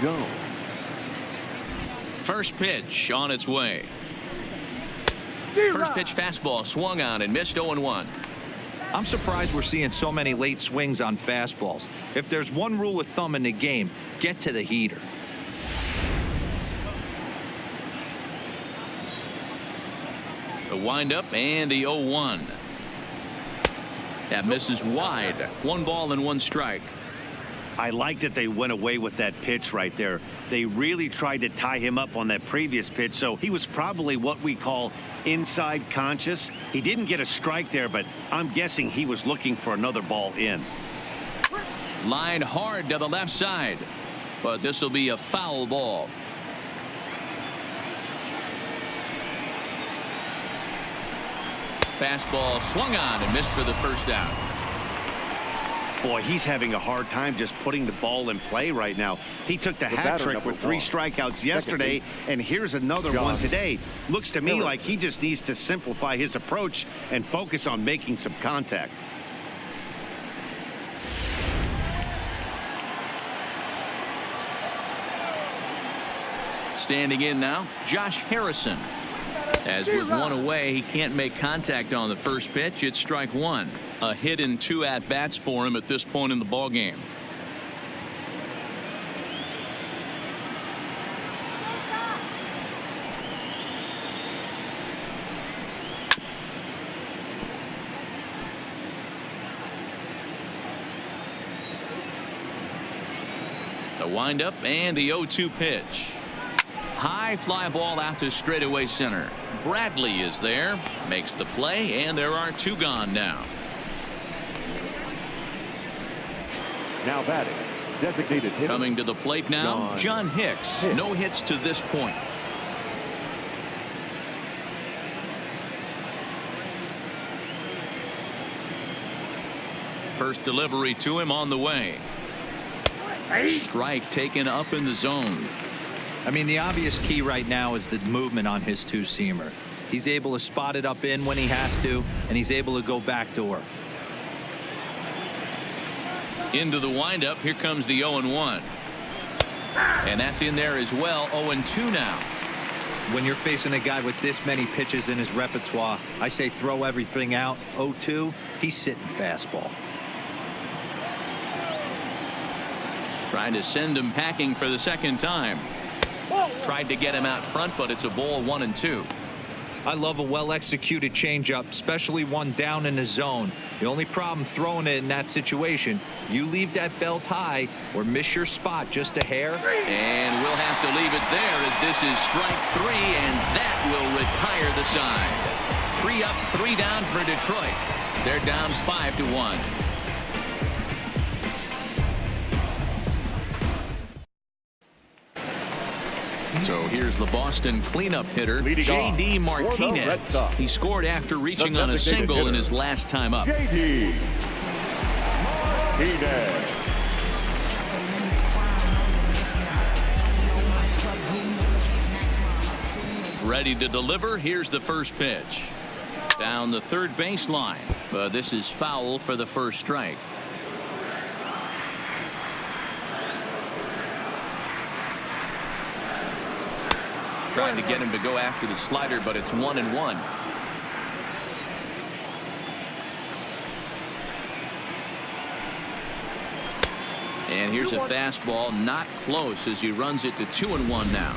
Jones. First pitch on its way. First pitch fastball swung on and missed. 0-1. I'm surprised we're seeing so many late swings on fastballs. If there's one rule of thumb in the game, get to the heater. The windup and the 0-1. That misses wide. 1 ball and 1 strike. I like that they went away with that pitch right there. They really tried to tie him up on that previous pitch, so he was probably what we call inside conscious. He didn't get a strike there, but I'm guessing he was looking for another ball in. Line hard to the left side, but this will be a foul ball. Fastball swung on and missed for the first out. Boy, he's having a hard time just putting the ball in play right now. He took the hat trick with 3 strikeouts yesterday, and here's another one today. Looks to me like he just needs to simplify his approach and focus on making some contact. Standing in now, Josh Harrison. As with 1 away, he can't make contact on the first pitch. It's strike 1. A hit in 2 at-bats for him at this point in the ballgame. The windup and the 0-2 pitch. High fly ball out to straightaway center. Bradley is there, makes the play, and there are 2 gone now. Now batting, designated hitter. Coming to the plate now, John Hicks. No hits to this point. First delivery to him on the way. Strike taken up in the zone. I mean, the obvious key right now is the movement on his 2-seamer. He's able to spot it up in when he has to, and he's able to go backdoor. Into the windup. Here comes the 0-1. And that's in there as well. 0-2 now. When you're facing a guy with this many pitches in his repertoire, I say throw everything out. 0-2, he's sitting fastball. Trying to send him packing for the second time. Tried to get him out front, but it's a ball 1-2. I love a well-executed changeup, especially one down in the zone. The only problem throwing it in that situation, you leave that belt high or miss your spot just a hair. And we'll have to leave it there as this is strike 3, and that will retire the side. 3 up, 3 down for Detroit. They're down 5-1. So here's the Boston cleanup hitter, J.D. Martinez. He scored after reaching on a single in his last time up. J.D. Martinez. Ready to deliver. Here's the first pitch. Down the third baseline. But this is foul for the first strike. Trying to get him to go after the slider, but it's 1-1. And here's a fastball, not close, as he runs it to 2-1 now.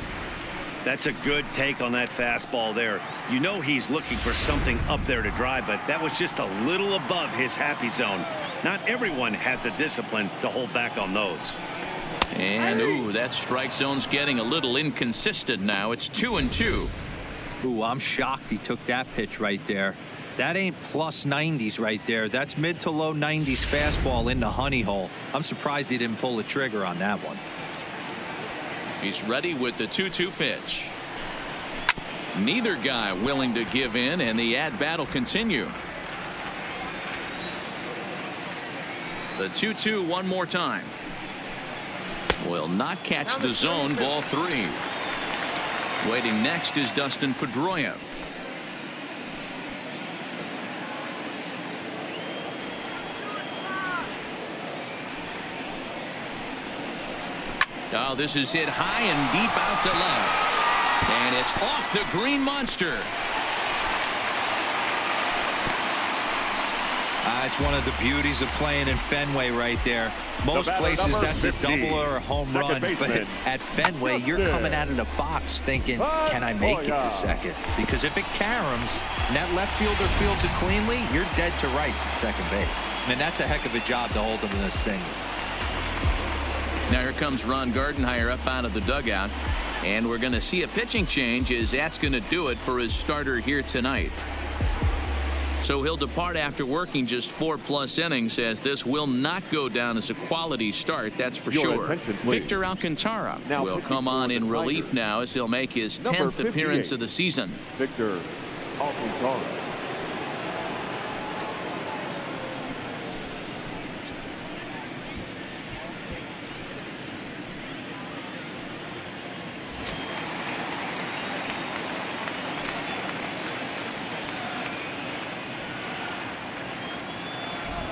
That's a good take on that fastball there. You know he's looking for something up there to drive, but that was just a little above his happy zone. Not everyone has the discipline to hold back on those. And ooh, that strike zone's getting a little inconsistent now. It's 2-2. Ooh, I'm shocked he took that pitch right there. That ain't plus 90s right there. That's mid to low 90s fastball in the honey hole. I'm surprised he didn't pull the trigger on that one. He's ready with the 2-2 pitch. Neither guy willing to give in, and the at-bat will continue. The 2-2 one more time. Will not catch the zone. Ball 3. Waiting next is Dustin Pedroia. Oh, this is hit high and deep out to left. And it's off the green monster. It's one of the beauties of playing in Fenway right there. Most places that's a double or a home run, but at Fenway you're coming out of the box thinking, can I make it to second? Because if it caroms and that left fielder fields it cleanly, you're dead to rights at second base. And that's a heck of a job to hold him in this single. Now here comes Ron Gardenhire up out of the dugout, and we're going to see a pitching change as that's going to do it for his starter here tonight. So he'll depart after working just 4+ innings, as this will not go down as a quality start, that's for Your sure. attention, please. Victor Alcantara Now will pitching come on for in the relief Tigers. now, as he'll make his Number 10th appearance 58. of the season. Victor Alcantara.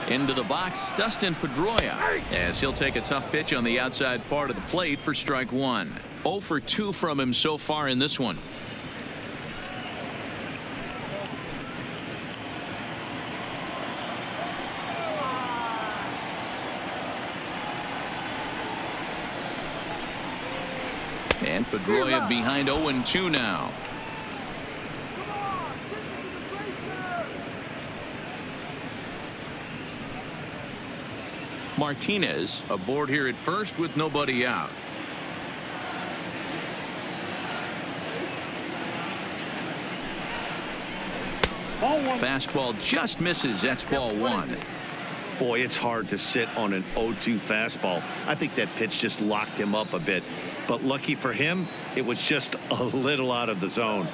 Into the box, Dustin Pedroia, as he'll take a tough pitch on the outside part of the plate for strike one. 0 for 2 from him so far in this one. And Pedroia behind 0-2 now. Martinez aboard here at first with nobody out. Ball one. Fastball just misses. That's ball one. Boy, it's hard to sit on an 0-2 fastball. I think that pitch just locked him up a bit. But lucky for him, it was just a little out of the zone.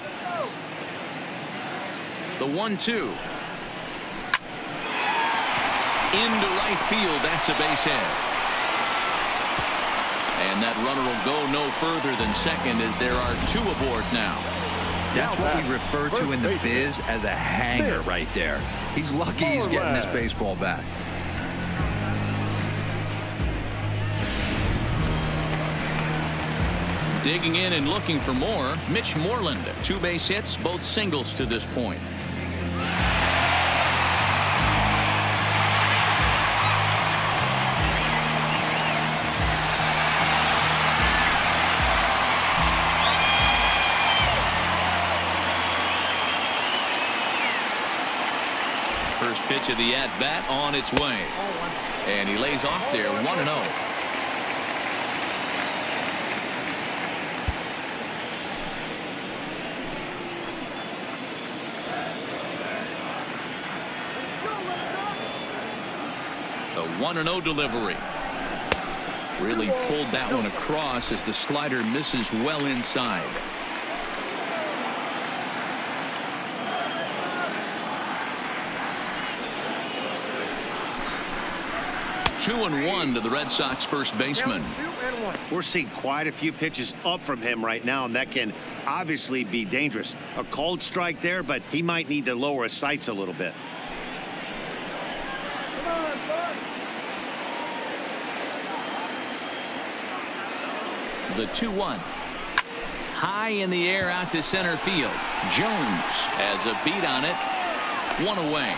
The 1-2. Into right field. That's a base hit. And that runner will go no further than second, as there are 2 aboard now. That's what we refer to in the biz as a hanger right there. He's lucky he's getting this baseball back. Digging in and looking for more, Mitch Moreland. 2 base hits, both singles to this point. First pitch of the at-bat on its way. And he lays off there, 1-0. The 1-0 delivery. Really pulled that one across, as the slider misses well inside. 2-1 to the Red Sox first baseman. We're seeing quite a few pitches up from him right now, and that can obviously be dangerous. A cold strike there, but he might need to lower his sights a little bit. The 2-1. High in the air out to center field. Jones has a beat on it. 1 away.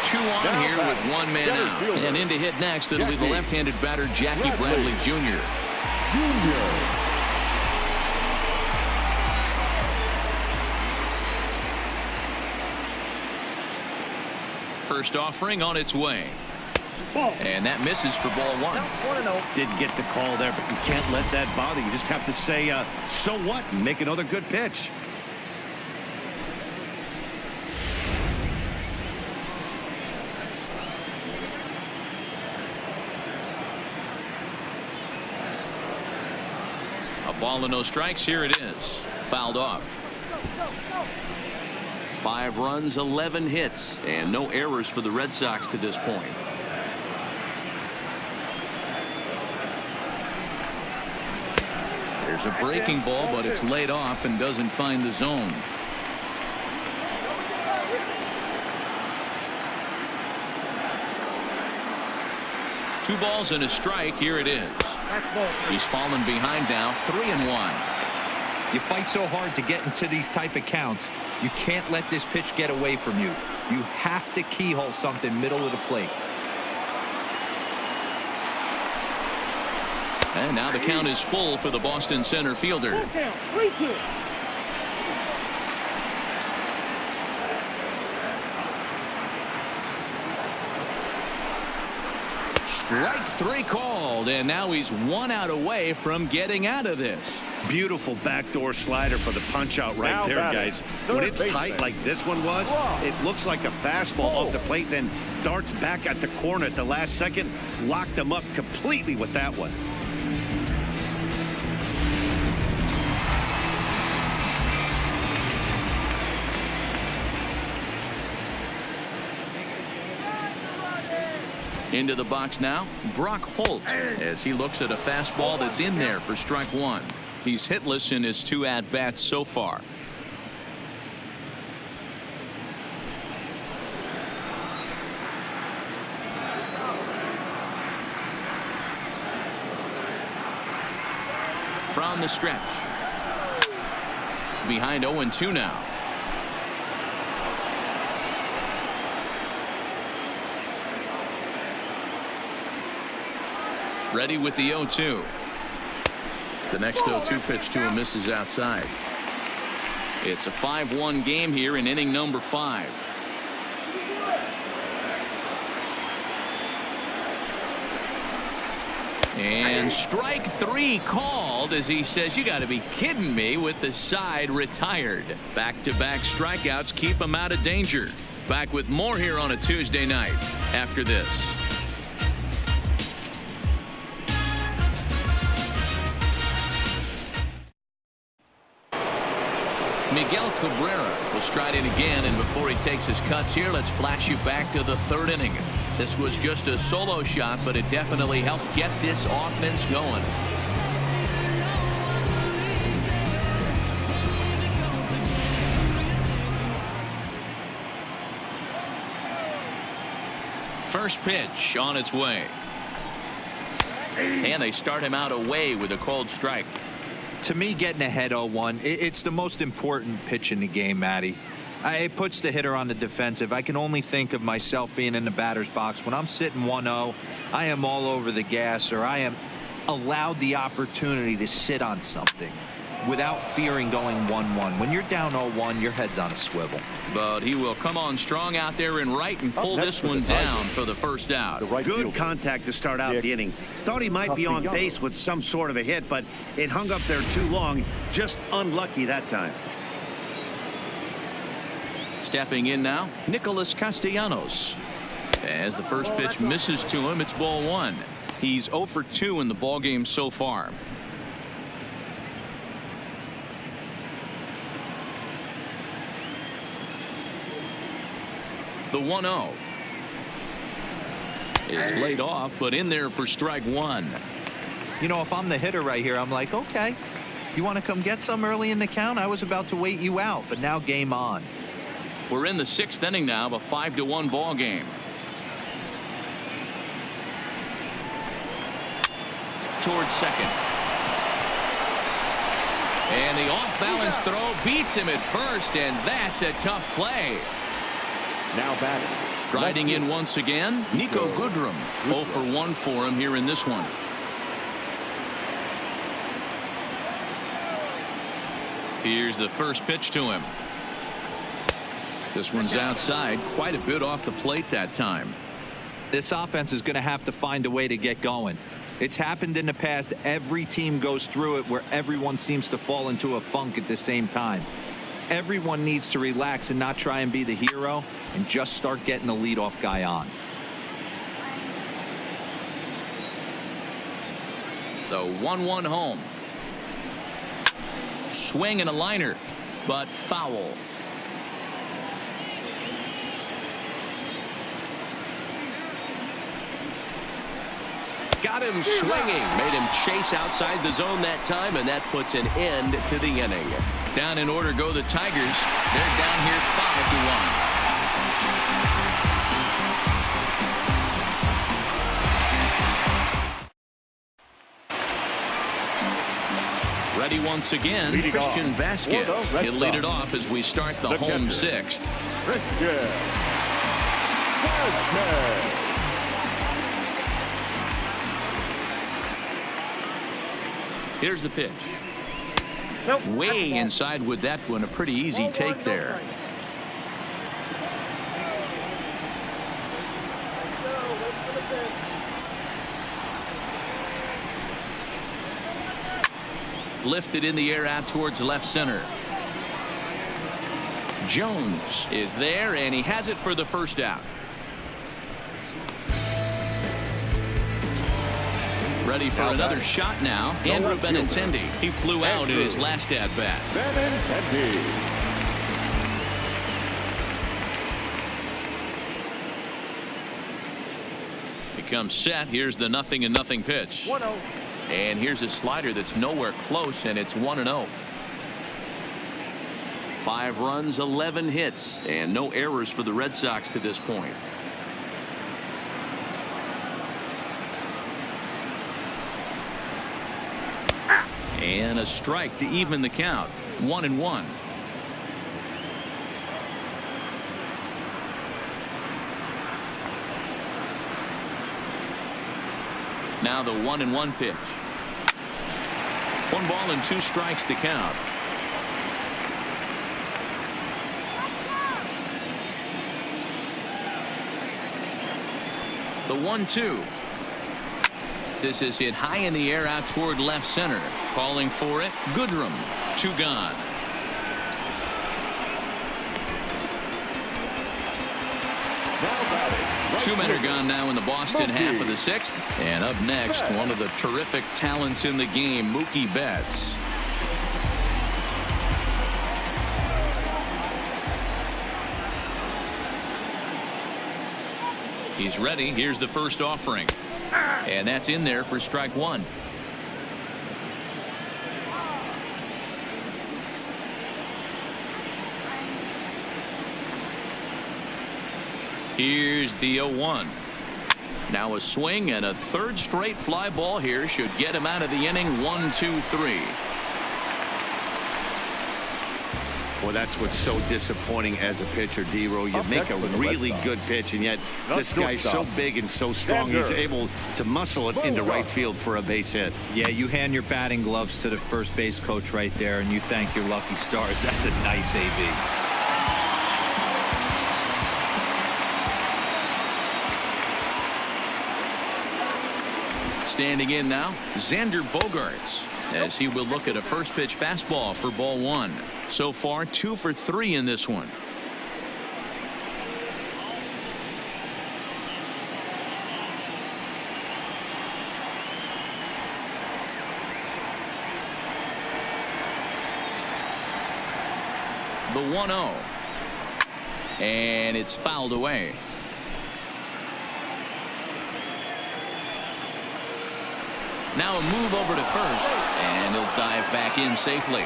Two on here with 1 man out. And in to hit next, it'll be the left-handed batter Jackie Bradley Jr. First offering on its way. And that misses for ball one. Didn't get the call there, but you can't let that bother you. Just have to say, so what, and make another good pitch. A ball and no strikes. Here it is. Fouled off. 5 runs, 11 hits, and no errors for the Red Sox to this point. There's a breaking ball, but it's laid off and doesn't find the zone. Two balls and a strike. Here it is. He's fallen behind now, 3-1. You fight so hard to get into these type of counts. You can't let this pitch get away from you. You have to keyhole something middle of the plate. And now the count is full for the Boston center fielder. Strike three called, and now he's 1 out away from getting out of this. Beautiful backdoor slider for the punch out right Now there, batting, guys. third When it's baseman. tight like this one was, it looks like a fastball off the plate, then darts back at the corner at the last second. Locked him up completely with that one. Into the box now, Brock Holt, as he looks at a fastball that's in there for strike one. He's hitless in his 2 at-bats so far. From the stretch. Behind 0-2 now. Ready with the 0-2. The next 0-2 pitch to him misses outside. It's a 5-1 game here in inning number 5. And strike three called as he says, you got to be kidding me, with the side retired. Back-to-back strikeouts keep him out of danger. Back with more here on a Tuesday night after this. Miguel Cabrera will stride in again, and before he takes his cuts here, let's flash you back to the 3rd inning. This was just a solo shot, but it definitely helped get this offense going. First pitch on its way. And they start him out away with a called strike. To me, getting ahead 0-1, it's the most important pitch in the game, Matty. It puts the hitter on the defensive. I can only think of myself being in the batter's box. When I'm sitting 1-0, I am all over the gas, or I am allowed the opportunity to sit on something without fearing going 1-1. When you're down 0-1, your head's on a swivel. But he will come on strong out there in right and pull this one down for the first out. Good contact to start out the inning. Thought he might be on base with some sort of a hit, but it hung up there too long. Just unlucky that time. Stepping in now, Nicholas Castellanos. As the first pitch misses to him, it's ball 1. He's 0 for 2 in the ballgame so far. The 1-0 is laid off, but in there for strike 1. You know, if I'm the hitter right here, I'm like, okay, you want to come get some early in the count? I was about to wait you out, but now game on. We're in the 6th inning now of a 5-1 ball game. Towards second. And the off-balance throw beats him at first, and that's a tough play. Now batting. Riding in once again, Nico Goodrum. 0 for 1 for him here in this one. Here's the first pitch to him. This one's outside, quite a bit off the plate that time. This offense is going to have to find a way to get going. It's happened in the past. Every team goes through it where everyone seems to fall into a funk at the same time. Everyone needs to relax and not try and be the hero and just start getting the leadoff guy on. The 1-1 home. Swing and a liner, but foul. Got him swinging. Made him chase outside the zone that time, and that puts an end to the inning. Down in order go the Tigers. They're down here 5-1. Ready once again, Leading Christian off Vasquez. for the Red He'll lead it Sox. off as we start the The home catcher. 6th. Christian Vasquez. Here's the pitch. Nope. Way inside with that one. A pretty easy take there. lifted in the air out towards left center. Jones is there, and he has it for the first out. Ready for another shot now. Andrew Benintendi. He flew out in his last at bat. Benintendi. Becomes set. Here's the 0-0 pitch. 1-0. And here's a slider that's nowhere close, and it's 1-0. 5 runs, 11 hits, and no errors for the Red Sox to this point. And a strike to even the count. 1-1. Now the 1-1 pitch. 1 ball and 2 strikes to count. The 1-2. This is hit high in the air out toward left center. Calling for it. Goodrum. 2 gone. Two men are gone now in the Boston half of the 6th. And up next, one of the terrific talents in the game, Mookie Betts. He's ready. Here's the first offering. And that's in there for strike 1. Here's the 0-1. Now a swing, and a 3rd straight fly ball here should get him out of the inning. 1-2-3. Well, that's what's so disappointing as a pitcher, D-Row. You make a really good pitch, and yet this guy's so big and so strong, he's able to muscle it into right field for a base hit. Yeah, you hand your batting gloves to the first base coach right there, and you thank your lucky stars. That's a nice AB. Standing in now, Xander Bogaerts, as he will look at a first pitch fastball for ball 1. So far 2 for 3 in this one. The 1-0, and it's fouled away. Now a move over to first, and he'll dive back in safely.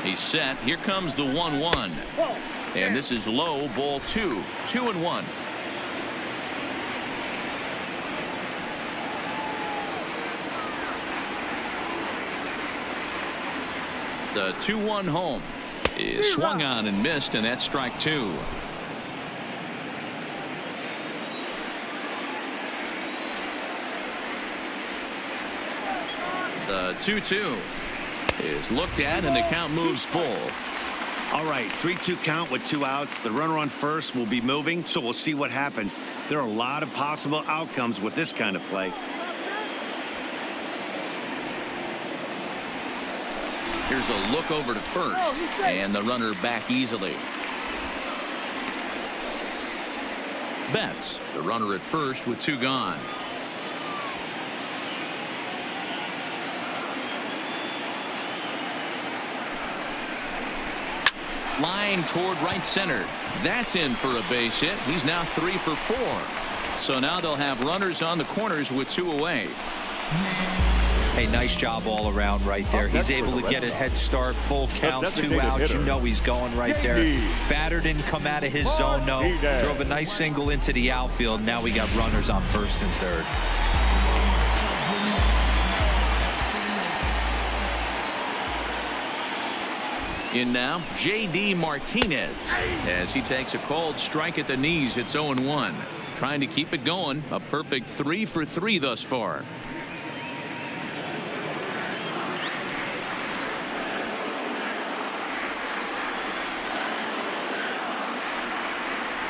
He's set. Here comes the 1-1. And this is low, ball 2. 2-1. The 2-1 home is swung on and missed, and that's strike 2. The 2-2 is looked at, and the count moves full. All right, 3-2 count with 2 outs. The runner on first will be moving, so we'll see what happens. There are a lot of possible outcomes with this kind of play. Here's a look over to first, and the runner back easily. Betts, the runner at first with 2 gone. Line toward right center. That's in for a base hit. He's now 3 for 4. So now they'll have runners on the corners with 2 away. Hey, nice job all around right there. He's able to get a head start, full count, 2 outs. You know he's going right there. Batter didn't come out of his zone, no. Drove a nice single into the outfield. Now we got runners on first and third. In now, J.D. Martinez, as he takes a called strike at the knees. It's 0-1. Trying to keep it going. A perfect 3 for 3 thus far.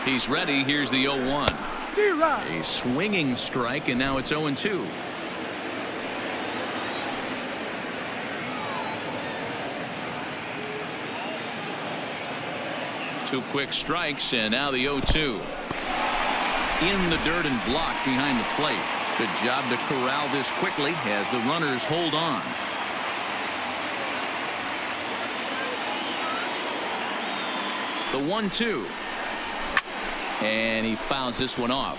He's ready. Here's the 0-1. A swinging strike, and now it's 0-2. Two quick strikes, and now the 0-2. In the dirt and blocked behind the plate. Good job to corral this quickly as the runners hold on. The 1-2. And he fouls this one off.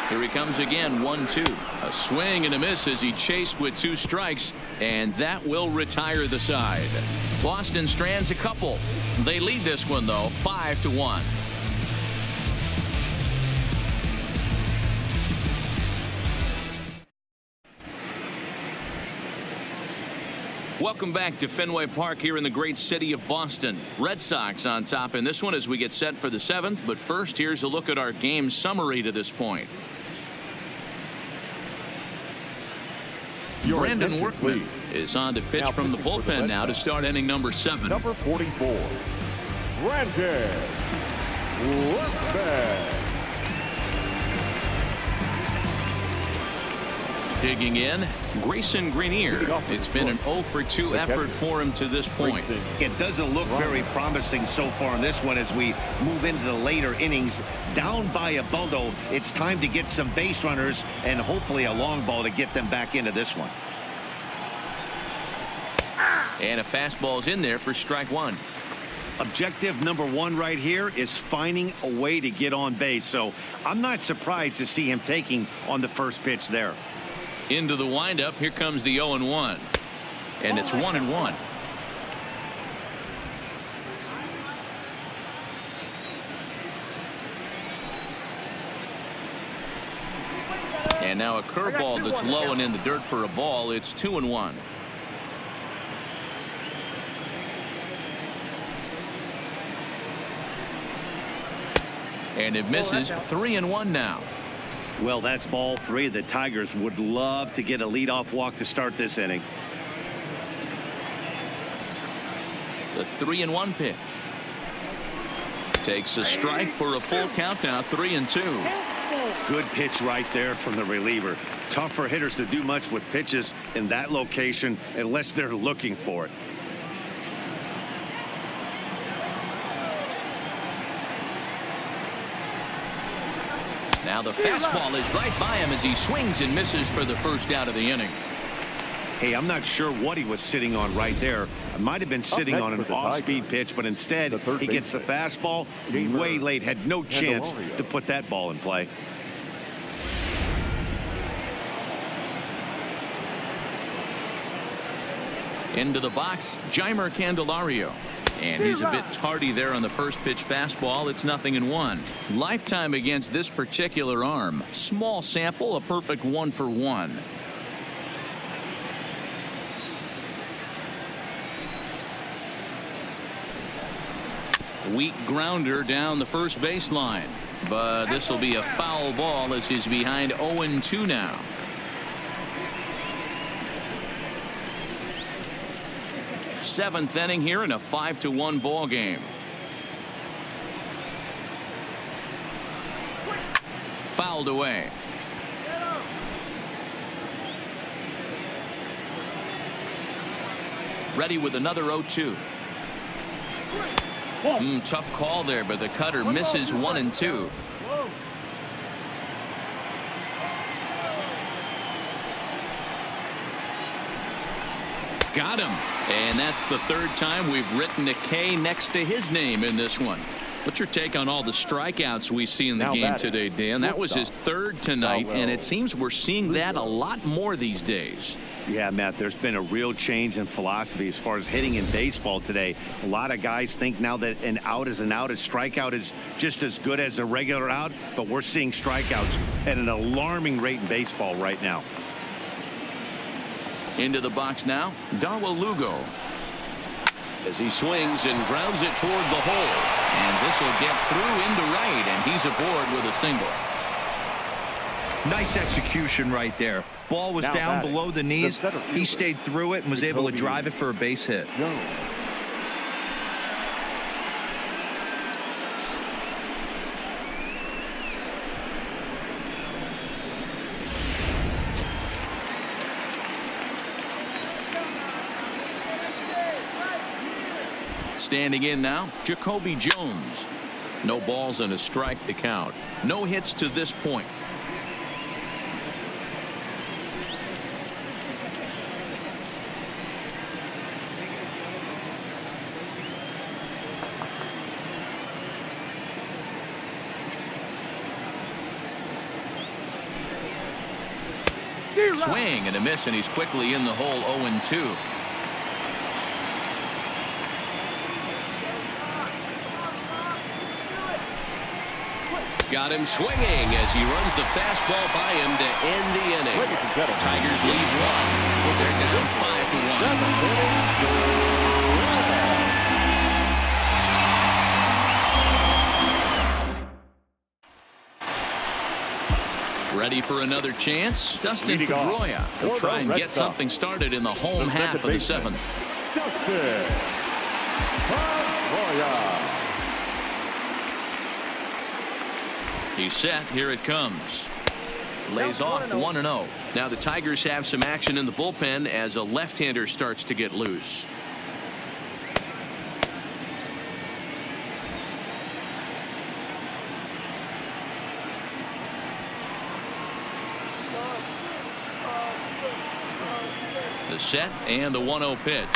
Here he comes again, 1-2. A swing and a miss as he chased with 2 strikes, and that will retire the side. Boston strands a couple. They lead this one, though, 5-1. Welcome back to Fenway Park here in the great city of Boston. Red Sox on top in this one as we get set for the 7th. But first, here's a look at our game summary to this point. Brandon Workman is on to pitch from the bullpen now to start inning number 7. Number 44, Brandon Workman. Digging in, Grayson Greenier. It's been an 0-for-2 effort for him to this point. It doesn't look very promising so far in this one as we move into the later innings. Down by a ball, though, it's time to get some base runners and hopefully a long ball to get them back into this one. And a fastball's in there for strike 1. Objective number 1 right here is finding a way to get on base. So I'm not surprised to see him taking on the first pitch there. Into the windup. Here comes the 0-1. And it's 1-1. And now a curveball that's low and in the dirt for a ball. It's 2-1. And it misses. 3-1 now. Well, that's ball 3. The Tigers would love to get a leadoff walk to start this inning. The 3-1 pitch. Takes a strike for a full count now. 3-2. Good pitch right there from the reliever. Tough for hitters to do much with pitches in that location unless they're looking for it. Now the fastball is right by him as he swings and misses for the first out of the inning. Hey, I'm not sure what he was sitting on right there. It might have been sitting on an off-speed pitch, but instead he gets the fastball way late. Had no chance to put that ball in play. Into the box, Jeimer Candelario. And he's a bit tardy there on the first pitch fastball. It's 0-1. Lifetime against this particular arm. Small sample, a perfect 1-for-1. Weak grounder down the first baseline. But this will be a foul ball as he's behind 0-2 now. Seventh inning here in a 5-1 ball game. Fouled away. Ready with another 0-2. Tough call there, but the cutter misses 1-2. Got him. And that's the 3rd time we've written a K next to his name in this one. What's your take on all the strikeouts we see in the game today, Dan? That was his 3rd tonight, and it seems we're seeing that a lot more these days. Yeah, Matt, there's been a real change in philosophy as far as hitting in baseball today. A lot of guys think now that an out is an out. A strikeout is just as good as a regular out, but we're seeing strikeouts at an alarming rate in baseball right now. Into the box now, Darwell Lugo. As he swings and grounds it toward the hole. And this will get through into right, and he's aboard with a single. Nice execution right there. Ball was Now down batting, below the knees. center He fielder, stayed through it and was able to drive it for a base hit. Jones. Standing in now, Jacoby Jones. No balls and a strike to count. No hits to this point. Swing and a miss, and he's quickly in the hole. 0-2. Got him swinging as he runs the fastball by him to end the inning. Ladies and gentlemen, Tigers lead 1. They're down 5-1. Ready for another chance? Dustin Leading off Pedroia. He'll for try the and Red get Sox. something started in the home half of the baseman, 7th. Dustin Pedroia. He's set. Here it comes. Lays off 1-0. Now the Tigers have some action in the bullpen as a left-hander starts to get loose. The set and the 1-0 pitch.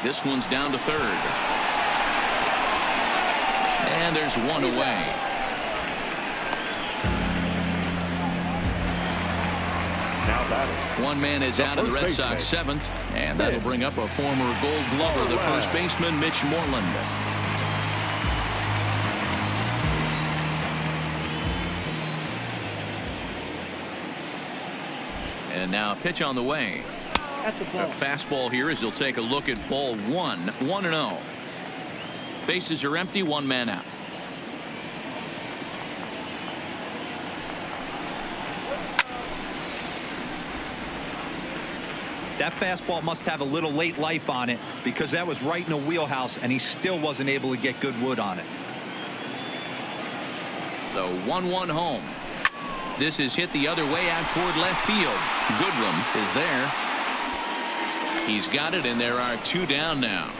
This one's down to third. And there's one away. One man is out of the Red Sox 7th, and that'll bring up a former Gold Glover, the first baseman, Mitch Moreland. And now a pitch on the way. A fastball here as he'll take a look at ball 1. 1-0. Bases are empty, one man out. That fastball must have a little late life on it because that was right in the wheelhouse and he still wasn't able to get good wood on it. The 1-1 home. This is hit the other way out toward left field. Goodrum is there. He's got it, and there are 2 down now.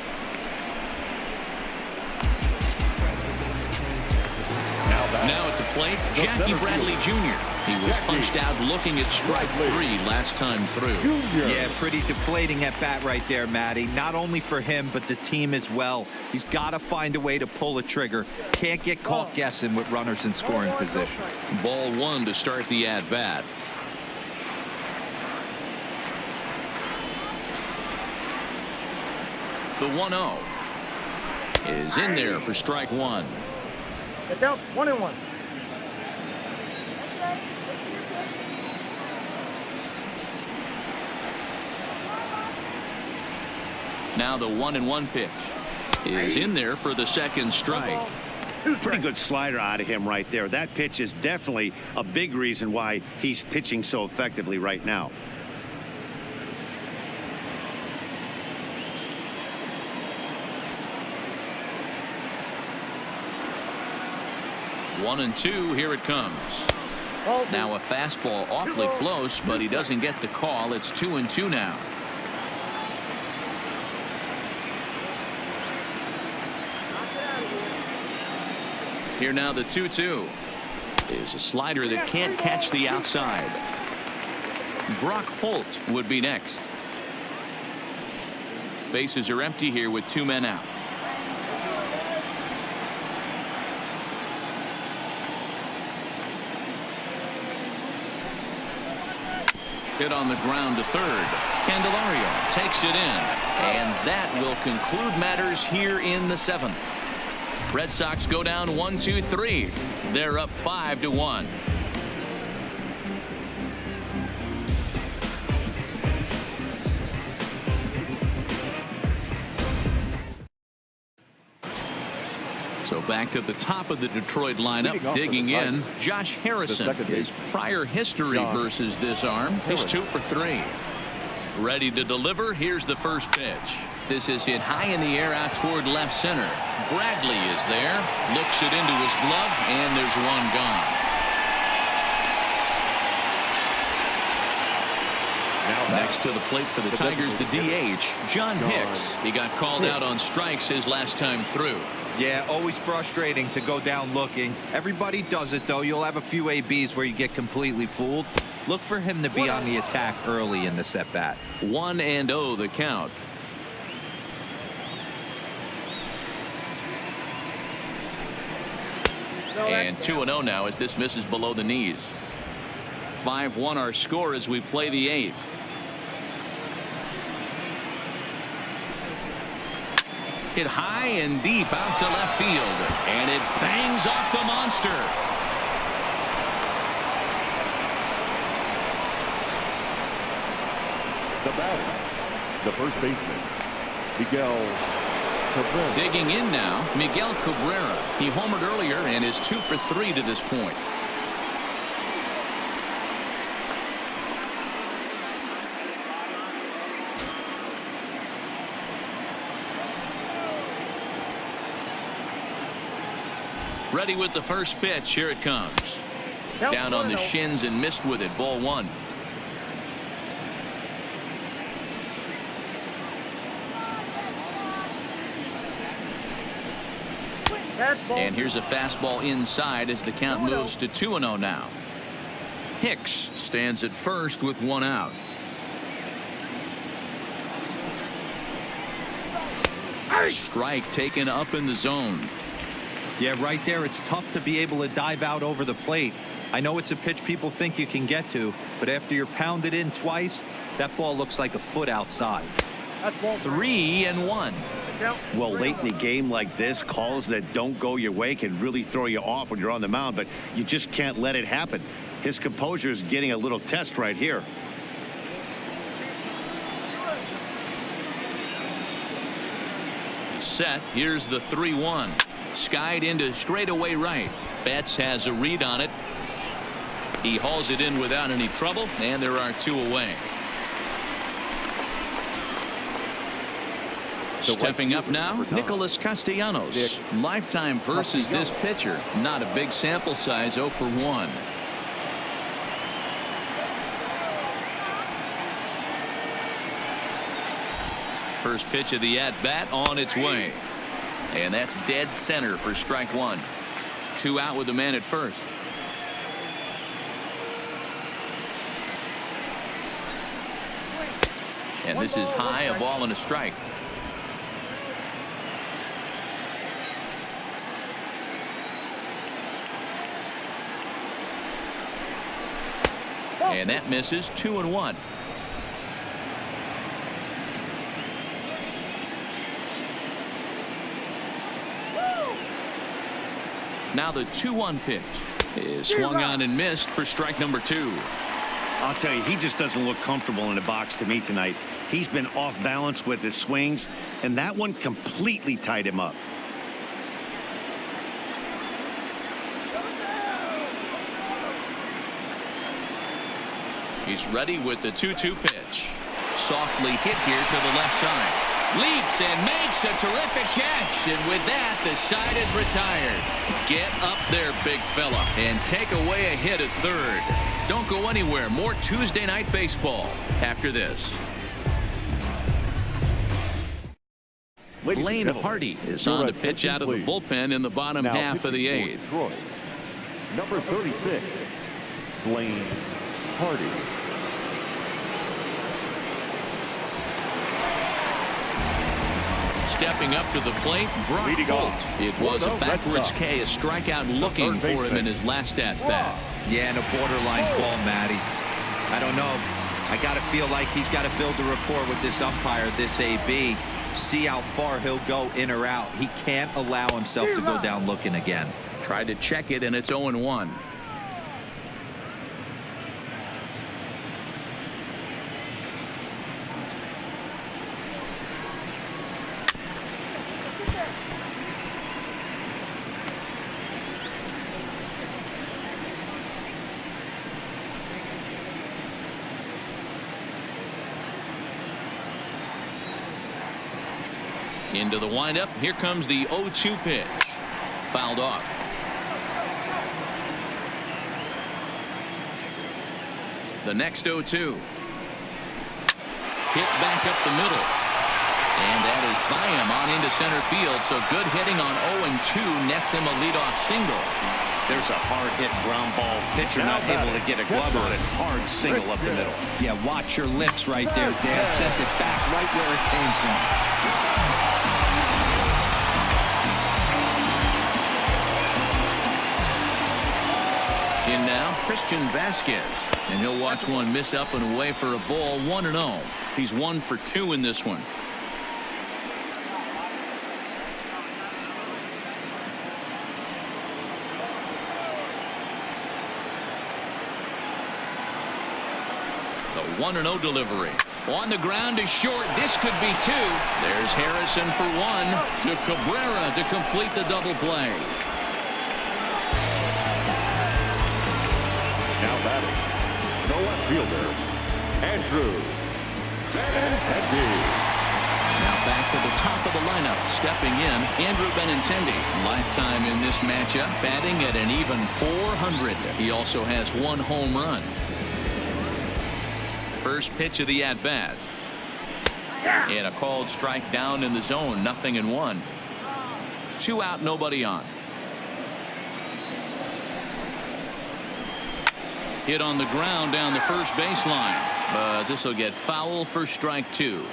Now at the plate, Jackie Bradley Jr. He was punched out looking at strike 3 last time through. Yeah, pretty deflating at bat right there, Matty. Not only for him, but the team as well. He's got to find a way to pull a trigger. Can't get caught guessing with runners in scoring position. Ball 1 to start the at-bat. The 1-0 is in there for strike 1. Get down. 1-1. Now the 1-1 pitch is in there for the second strike. Pretty good slider out of him right there. That pitch is definitely a big reason why he's pitching so effectively right now. One and 2, here it comes. Now a fastball awfully close, but he doesn't get the call. It's 2-2 now. Here now the 2-2 is a slider that can't catch the outside. Brock Holt would be next. Bases are empty here with 2 men out. Hit on the ground to third. Candelario takes it in, and that will conclude matters here in the 7th. Red Sox go down 1-2-3. They're up 5-1. So back to the top of the Detroit lineup, digging in, Josh Harrison. His prior history versus this arm, he's 2 for 3. Ready to deliver. Here's the first pitch. This is hit high in the air out toward left center. Bradley is there, looks it into his glove, and there's one gone. Next to the plate for the Tigers, the DH, John Hicks. He got called out on strikes his last time through. Yeah, always frustrating to go down looking. Everybody does it, though. You'll have a few ABs where you get completely fooled. Look for him to be on the attack early in the at-bat. 1-0 the count. And 2-0 now as this misses below the knees. 5-1 our score as we play the 8th. Hit high and deep out to left field, and it bangs off the monster. The batter, the first baseman, Miguel Cabrera. Digging in now, Miguel Cabrera. He homered earlier and is 2 for 3 to this point. Ready with the first pitch. Here it comes. Down on the shins and missed with it. Ball 1. And here's a fastball inside as the count moves to 2-0 now. Hicks stands at first with 1 out. Strike taken up in the zone. Yeah, right there, it's tough to be able to dive out over the plate. I know it's a pitch people think you can get to, but after you're pounded in twice, that ball looks like a foot outside. 3-1. Well, late in the game like this, calls that don't go your way can really throw you off when you're on the mound, but you just can't let it happen. His composure is getting a little test right here. Set. Here's the 3-1. Skied into straightaway right. Betts has a read on it. He hauls it in without any trouble, and there are 2 away. Stepping up now, Nicholas Castellanos. Lifetime versus this pitcher. Not a big sample size, 0 for 1. First pitch of the at-bat on its way. And that's dead center for strike 1. 2 out with the man at first. And this is high, a ball and a strike. And that misses. 2-1. Now the 2-1 pitch is swung on and missed for strike number 2. I'll tell you, he just doesn't look comfortable in the box to me tonight. He's been off balance with his swings, and that one completely tied him up. He's ready with the 2-2 pitch. Softly hit here to the left side. Leaps and makes a terrific catch, and with that the side is retired. Get up there, big fella, and take away a hit at third. Don't go anywhere. More Tuesday Night Baseball after this. Blaine Hardy is on the pitch out of the bullpen in the bottom half of the 8th. Detroit, number 36, Blaine Hardy. Stepping up to the plate, Brock Holt. It was a backwards K, a strikeout looking for him in his last at-bat. Yeah, and a borderline call, Matty. I don't know. I got to feel like he's got to build a rapport with this umpire, this AB. See how far he'll go in or out. He can't allow himself to go down looking again. Tried to check it, and it's 0-1. Into the windup. Here comes the 0-2 pitch. Fouled off. The next 0-2. Hit back up the middle. And that is by him on into center field. So good hitting on 0-2 nets him a leadoff single. There's a hard hit ground ball. Pitcher not able to get a glove on it. Hard single up the middle. Yeah, watch your lips right there, Dan. Sent it back right where it came from. In now, Christian Vasquez. And he'll watch one miss up and away for a ball. 1-0. He's 1 for 2 in this one. The 1-0 delivery. On the ground is short. This could be 2. There's Harrison for 1 to Cabrera to complete the double play. Now batting, the left fielder, Andrew Benintendi. Now back to the top of the lineup. Stepping in, Andrew Benintendi. Lifetime in this matchup, batting at an even .400. He also has 1 home run. First pitch of the at-bat. And a called strike down in the zone. 0-1. 2 out, nobody on. Hit on the ground down the first baseline. But this will get foul for strike 2.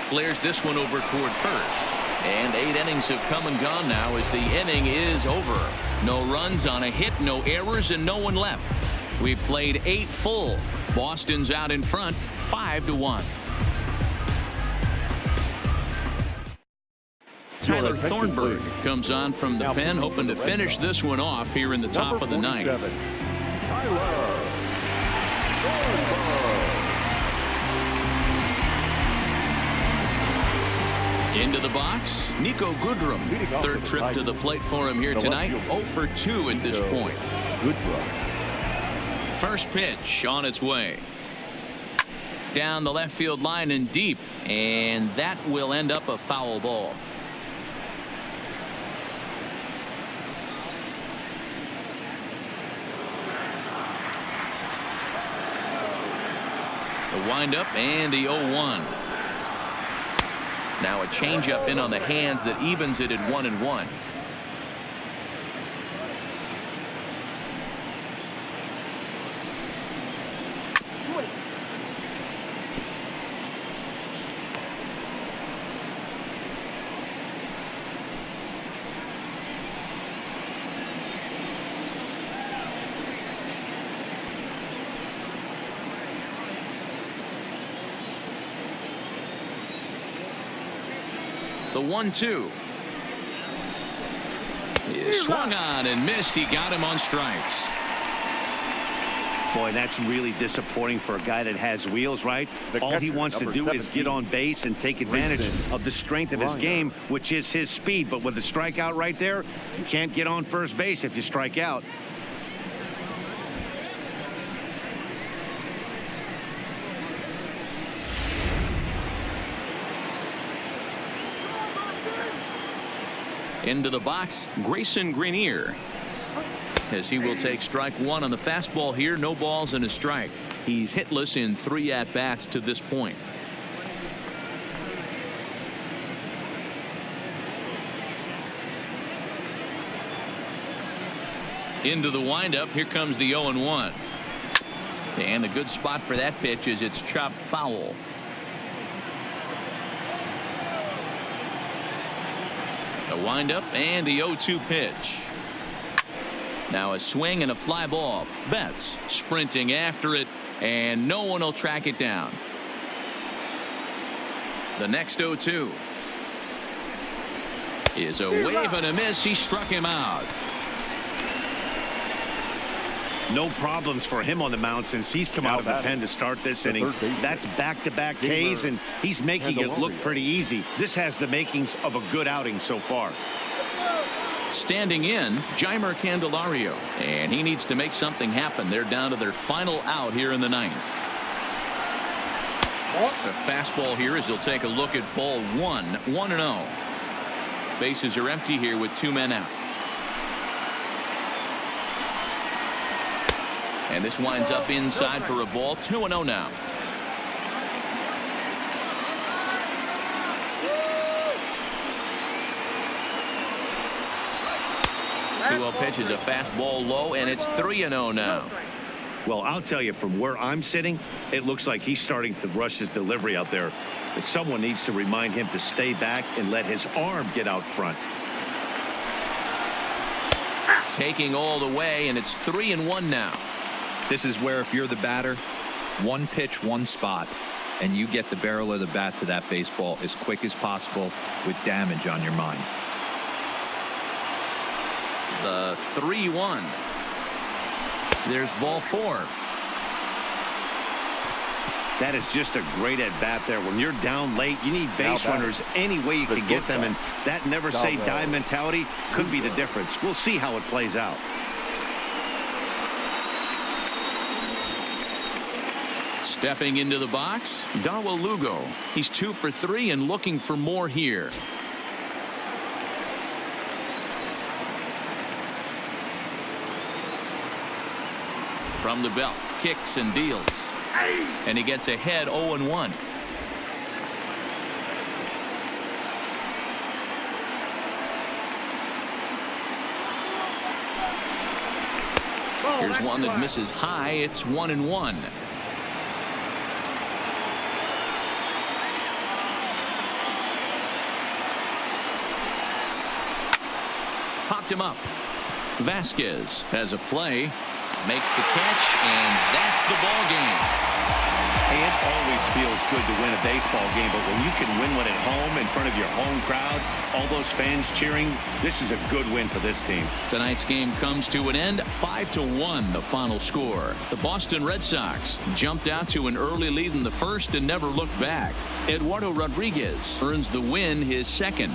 Flares this one over toward first. And 8 innings have come and gone now as the inning is over. No runs on a hit, no errors, and no one left. We've played 8 full. Boston's out in front, 5-1. Tyler Thornburg comes on from the pen, hoping to finish this one off here in the top of the ninth. Into the box, Nico Goodrum. Third trip to the plate for him here tonight. 0 for 2 at this point. First pitch on its way. Down the left field line and deep. And that will end up a foul ball. The windup and the 0-1. Now a changeup in on the hands that evens it at 1-1. The 1-2 is swung on and missed. He got him on strikes. Boy, that's really disappointing for a guy that has wheels, right? All he wants to do is get on base and take advantage of the strength of his game, which is his speed. But with the strikeout right there, you can't get on first base if you strike out. Into the box, Grayson Greenier, as he will take strike 1 on the fastball here. No balls and a strike. He's hitless in 3 at-bats to this point. Into the windup. Here comes the 0-1. And the good spot for that pitch is it's chopped foul. The windup and the 0-2 pitch. Now a swing and a fly ball. Betts sprinting after it, and no one will track it down. The next 0-2 is a wave and a miss. He struck him out. No problems for him on the mound since he's come out of the pen to start this inning. That's back-to-back Ks, and he's making it look pretty easy. This has the makings of a good outing so far. Standing in, Jeimer Candelario, and he needs to make something happen. They're down to their final out here in the ninth. The fastball here as he'll take a look at ball 1, 1-0. Bases are empty here with 2 men out. And this winds up inside for a ball. 2-0 now. 2-0 pitch is a fastball low, and it's 3-0 now. Well, I'll tell you, from where I'm sitting, it looks like he's starting to rush his delivery out there. But someone needs to remind him to stay back and let his arm get out front. Taking all the way, and it's 3-1 now. This is where, if you're the batter, one pitch, one spot, and you get the barrel of the bat to that baseball as quick as possible with damage on your mind. The 3-1. There's ball 4. That is just a great at-bat there. When you're down late, you need base runners any way you can get them, and that never-say-die mentality could be the difference. We'll see how it plays out. Stepping into the box, Dawa Lugo. He's 2 for 3 and looking for more here. From the belt, kicks and deals. And he gets ahead 0-1. Here's one that misses high. It's 1-1. Popped him up. Vasquez has a play, makes the catch, and that's the ball game. Hey, it always feels good to win a baseball game, but when you can win one at home in front of your home crowd, all those fans cheering, this is a good win for this team. Tonight's game comes to an end, 5-1 the final score. The Boston Red Sox jumped out to an early lead in the first and never looked back. Eduardo Rodriguez earns the win, his second.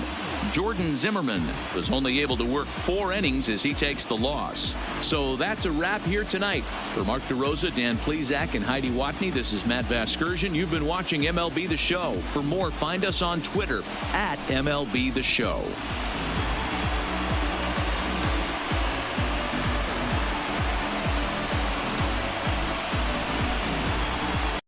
Jordan Zimmerman was only able to work 4 innings as he takes the loss. So that's a wrap here tonight. For Mark DeRosa, Dan Plesac, and Heidi Watney, this is Matt Vasgersian. You've been watching MLB The Show. For more, find us on Twitter @MLB The Show.